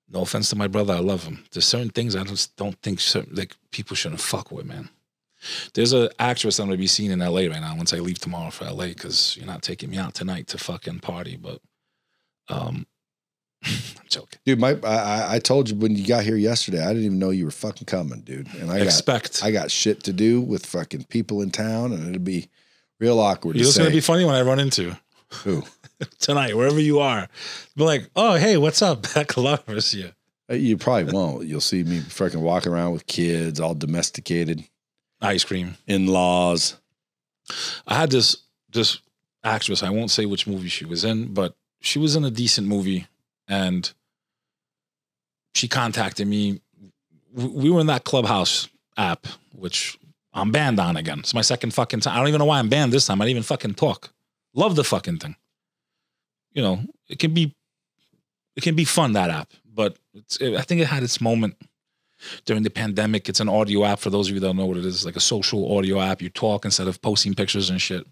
[SPEAKER 2] No offense to my brother, I love him. There's certain things I just don't think people shouldn't fuck with, man. There's an actress I'm going to be seeing in LA right now once I leave tomorrow for LA because you're not taking me out tonight to fucking party, but I'm joking.
[SPEAKER 1] Dude, I told you when you got here yesterday, I didn't even know you were fucking coming, dude. And I got shit to do with fucking people in town and it'll be real awkward.
[SPEAKER 2] It's going to be funny when I run into
[SPEAKER 1] who?
[SPEAKER 2] Tonight, wherever you are, be like, oh, hey, what's up? Bek Lover is here.
[SPEAKER 1] You probably won't. You'll see me freaking walking around with kids, all domesticated.
[SPEAKER 2] Ice cream.
[SPEAKER 1] In-laws.
[SPEAKER 2] I had this actress, I won't say which movie she was in, but she was in a decent movie, and she contacted me. We were in that Clubhouse app, which I'm banned on again. It's my second fucking time. I don't even know why I'm banned this time. I didn't even fucking talk. Love the fucking thing. You know, it can be fun, that app, but I think it had its moment during the pandemic. It's an audio app for those of you that don't know what it is. It's like a social audio app. You talk instead of posting pictures and shit.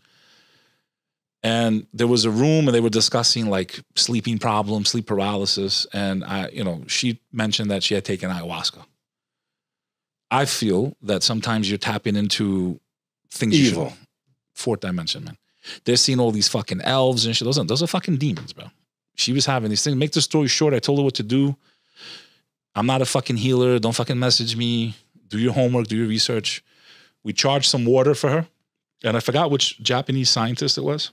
[SPEAKER 2] And there was a room and they were discussing like sleeping problems, sleep paralysis. And she mentioned that she had taken ayahuasca. I feel that sometimes you're tapping into things
[SPEAKER 1] evil.
[SPEAKER 2] Fourth dimension, man. They're seeing all these fucking elves and shit. Those are fucking demons, bro. She was having these things. Make the story short. I told her what to do. I'm not a fucking healer. Don't fucking message me. Do your homework. Do your research. We charged some water for her. And I forgot which Japanese scientist it was.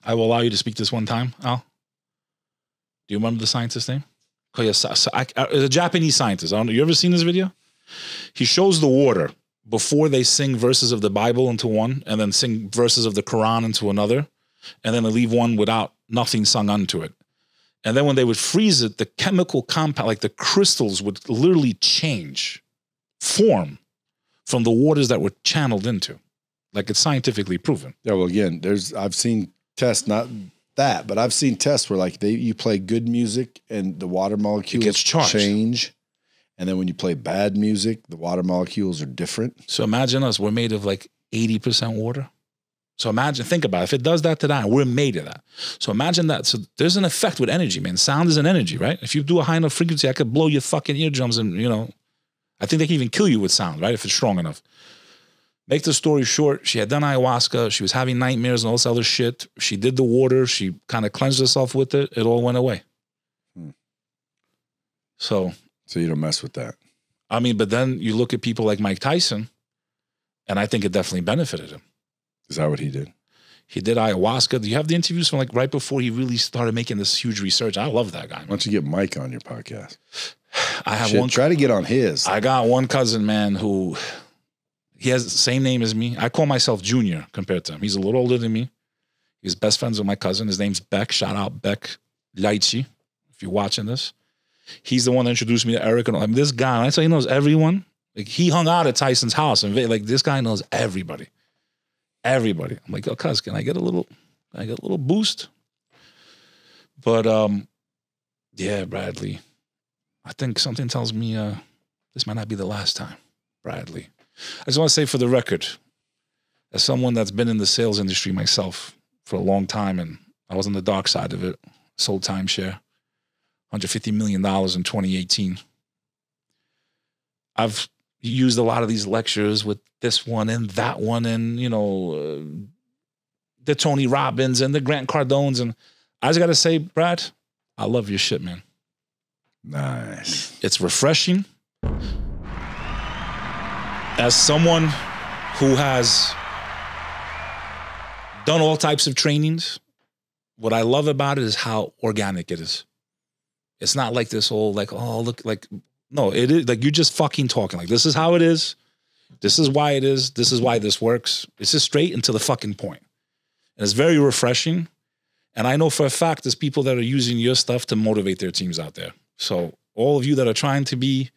[SPEAKER 2] I will allow you to speak this one time, Al. Do you remember the scientist's name? Oh, yes. A Japanese scientist. I don't know. You ever seen this video? He shows the water before they sing verses of the Bible into one and then sing verses of the Quran into another. And then they leave one without nothing sung unto it. And then when they would freeze it, the chemical compound, like the crystals would literally change form from the waters that were channeled into. Like it's scientifically proven.
[SPEAKER 1] Yeah, well, again, I've seen tests, not that, but I've seen tests where like you play good music and the water molecules change. And then when you play bad music, the water molecules are different.
[SPEAKER 2] So imagine us, we're made of like 80% water. So think about it. If it does that to that, we're made of that. So imagine that. So there's an effect with energy, man. Sound is an energy, right? If you do a high enough frequency, I could blow your fucking eardrums and, I think they can even kill you with sound, right? If it's strong enough. Make the story short, she had done ayahuasca. She was having nightmares and all this other shit. She did the water. She kind of cleansed herself with it. It all went away. So
[SPEAKER 1] you don't mess with that.
[SPEAKER 2] I mean, but then you look at people like Mike Tyson, and I think it definitely benefited him.
[SPEAKER 1] Is that what he did?
[SPEAKER 2] He did ayahuasca. Do you have the interviews from like right before he really started making this huge research? I love that guy.
[SPEAKER 1] Why don't you get Mike on your podcast?
[SPEAKER 2] I have one.
[SPEAKER 1] Try to get on his.
[SPEAKER 2] I got one cousin, man, who he has the same name as me. I call myself Junior compared to him. He's a little older than me. He's best friends with my cousin. His name's Bek. Shout out Bek Lover, if you're watching this. He's the one that introduced me to Eric. And I mean, this guy, when I say he knows everyone, like he hung out at Tyson's house, and like this guy knows everybody. Everybody. I'm like, oh, cuz, can I get a little boost? But yeah, Bradley. I think something tells me this might not be the last time, Bradley. I just want to say for the record, as someone that's been in the sales industry myself for a long time, and I was on the dark side of it, sold timeshare, $150 million in 2018. I've used a lot of these lectures with this one and that one and, you know, the Tony Robbins and the Grant Cardones. And I just got to say, Brad, I love your shit, man.
[SPEAKER 1] Nice.
[SPEAKER 2] It's refreshing. As someone who has done all types of trainings, what I love about it is how organic it is. It's not like this whole like, oh, look, like, no, it is like you're just fucking talking. Like, this is how it is. This is why it is. This is why this works. It's just straight and to the fucking point. And it's very refreshing. And I know for a fact there's people that are using your stuff to motivate their teams out there. So all of you that are trying to be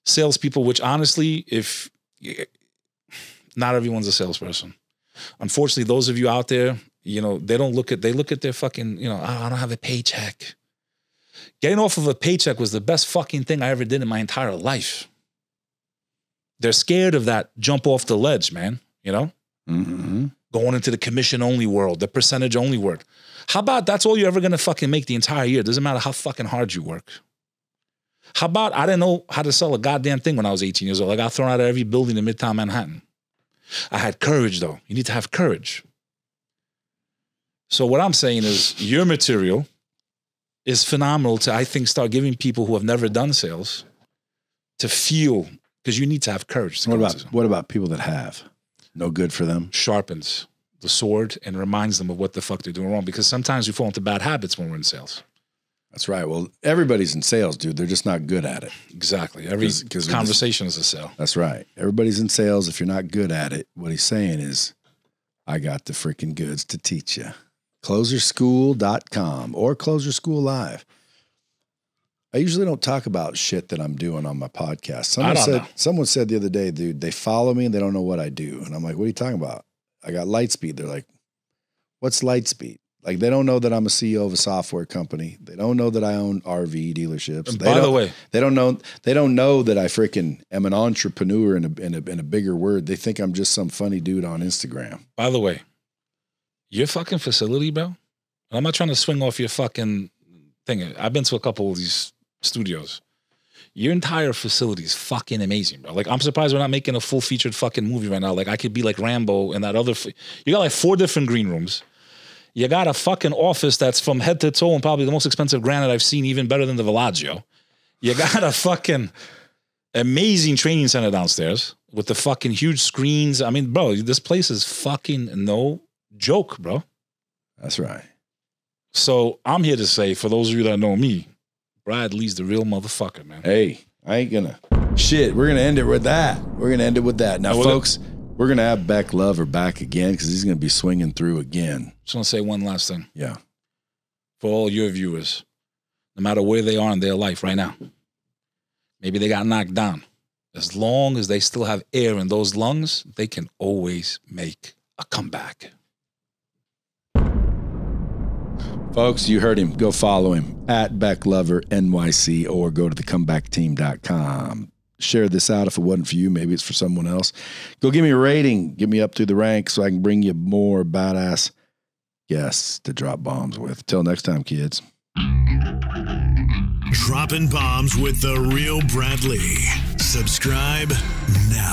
[SPEAKER 2] salespeople, which honestly, if not everyone's a salesperson. Unfortunately, those of you out there, you know, they look at their fucking, you know, I don't have a paycheck. Getting off of a paycheck was the best fucking thing I ever did in my entire life. They're scared of that jump off the ledge, man, you know?
[SPEAKER 1] Mm-hmm.
[SPEAKER 2] Going into the commission-only world, the percentage-only world. How about that's all you're ever going to fucking make the entire year? Doesn't matter how fucking hard you work. How about I didn't know how to sell a goddamn thing when I was 18 years old. I got thrown out of every building in Midtown Manhattan. I had courage, though. You need to have courage. So what I'm saying is your material is phenomenal to, I think, start giving people who have never done sales to feel, because you need to have courage.
[SPEAKER 1] What about people that have? No good for them?
[SPEAKER 2] Sharpens the sword and reminds them of what the fuck they're doing wrong, because sometimes we fall into bad habits when we're in sales.
[SPEAKER 1] That's right. Well, everybody's in sales, dude. They're just not good at it.
[SPEAKER 2] Exactly. Every conversation is a sale.
[SPEAKER 1] That's right. Everybody's in sales. If you're not good at it, what he's saying is, I got the freaking goods to teach you. Closerschool.com or Closer School Live. I usually don't talk about shit that I'm doing on my podcast. Someone said the other day, dude, they follow me and they don't know what I do. And I'm like, what are you talking about? I got Lightspeed. They're like, what's Lightspeed? Like, they don't know that I'm a CEO of a software company. They don't know that I own RV dealerships.
[SPEAKER 2] And by the way,
[SPEAKER 1] they don't know that I freaking am an entrepreneur in a bigger word. They think I'm just some funny dude on Instagram.
[SPEAKER 2] By the way, your fucking facility, bro. I'm not trying to swing off your fucking thing. I've been to a couple of these studios. Your entire facility is fucking amazing, bro. Like, I'm surprised we're not making a full featured fucking movie right now. Like, I could be like Rambo in that other. You got like 4 different green rooms. You got a fucking office that's from head to toe and probably the most expensive granite I've seen, even better than the Villaggio. You got a fucking amazing training center downstairs with the fucking huge screens. I mean, bro, this place is fucking no joke, bro.
[SPEAKER 1] That's right.
[SPEAKER 2] So I'm here to say, for those of you that know me, Brad Lee's the real motherfucker, man.
[SPEAKER 1] Hey, I ain't gonna. Shit, we're gonna end it with that. Now, folks, we're gonna have Bek Lover back again because he's gonna be swinging through again.
[SPEAKER 2] Just want to say one last thing.
[SPEAKER 1] Yeah.
[SPEAKER 2] For all your viewers, no matter where they are in their life right now, maybe they got knocked down. As long as they still have air in those lungs, they can always make a comeback.
[SPEAKER 1] Folks, you heard him. Go follow him at Bek Lover NYC or go to thecomebackteam.com. Share this out if it wasn't for you. Maybe it's for someone else. Go give me a rating. Get me up through the ranks so I can bring you more badass guests to drop bombs with. Till next time, kids.
[SPEAKER 3] Dropping bombs with the real Brad Lee. Subscribe now.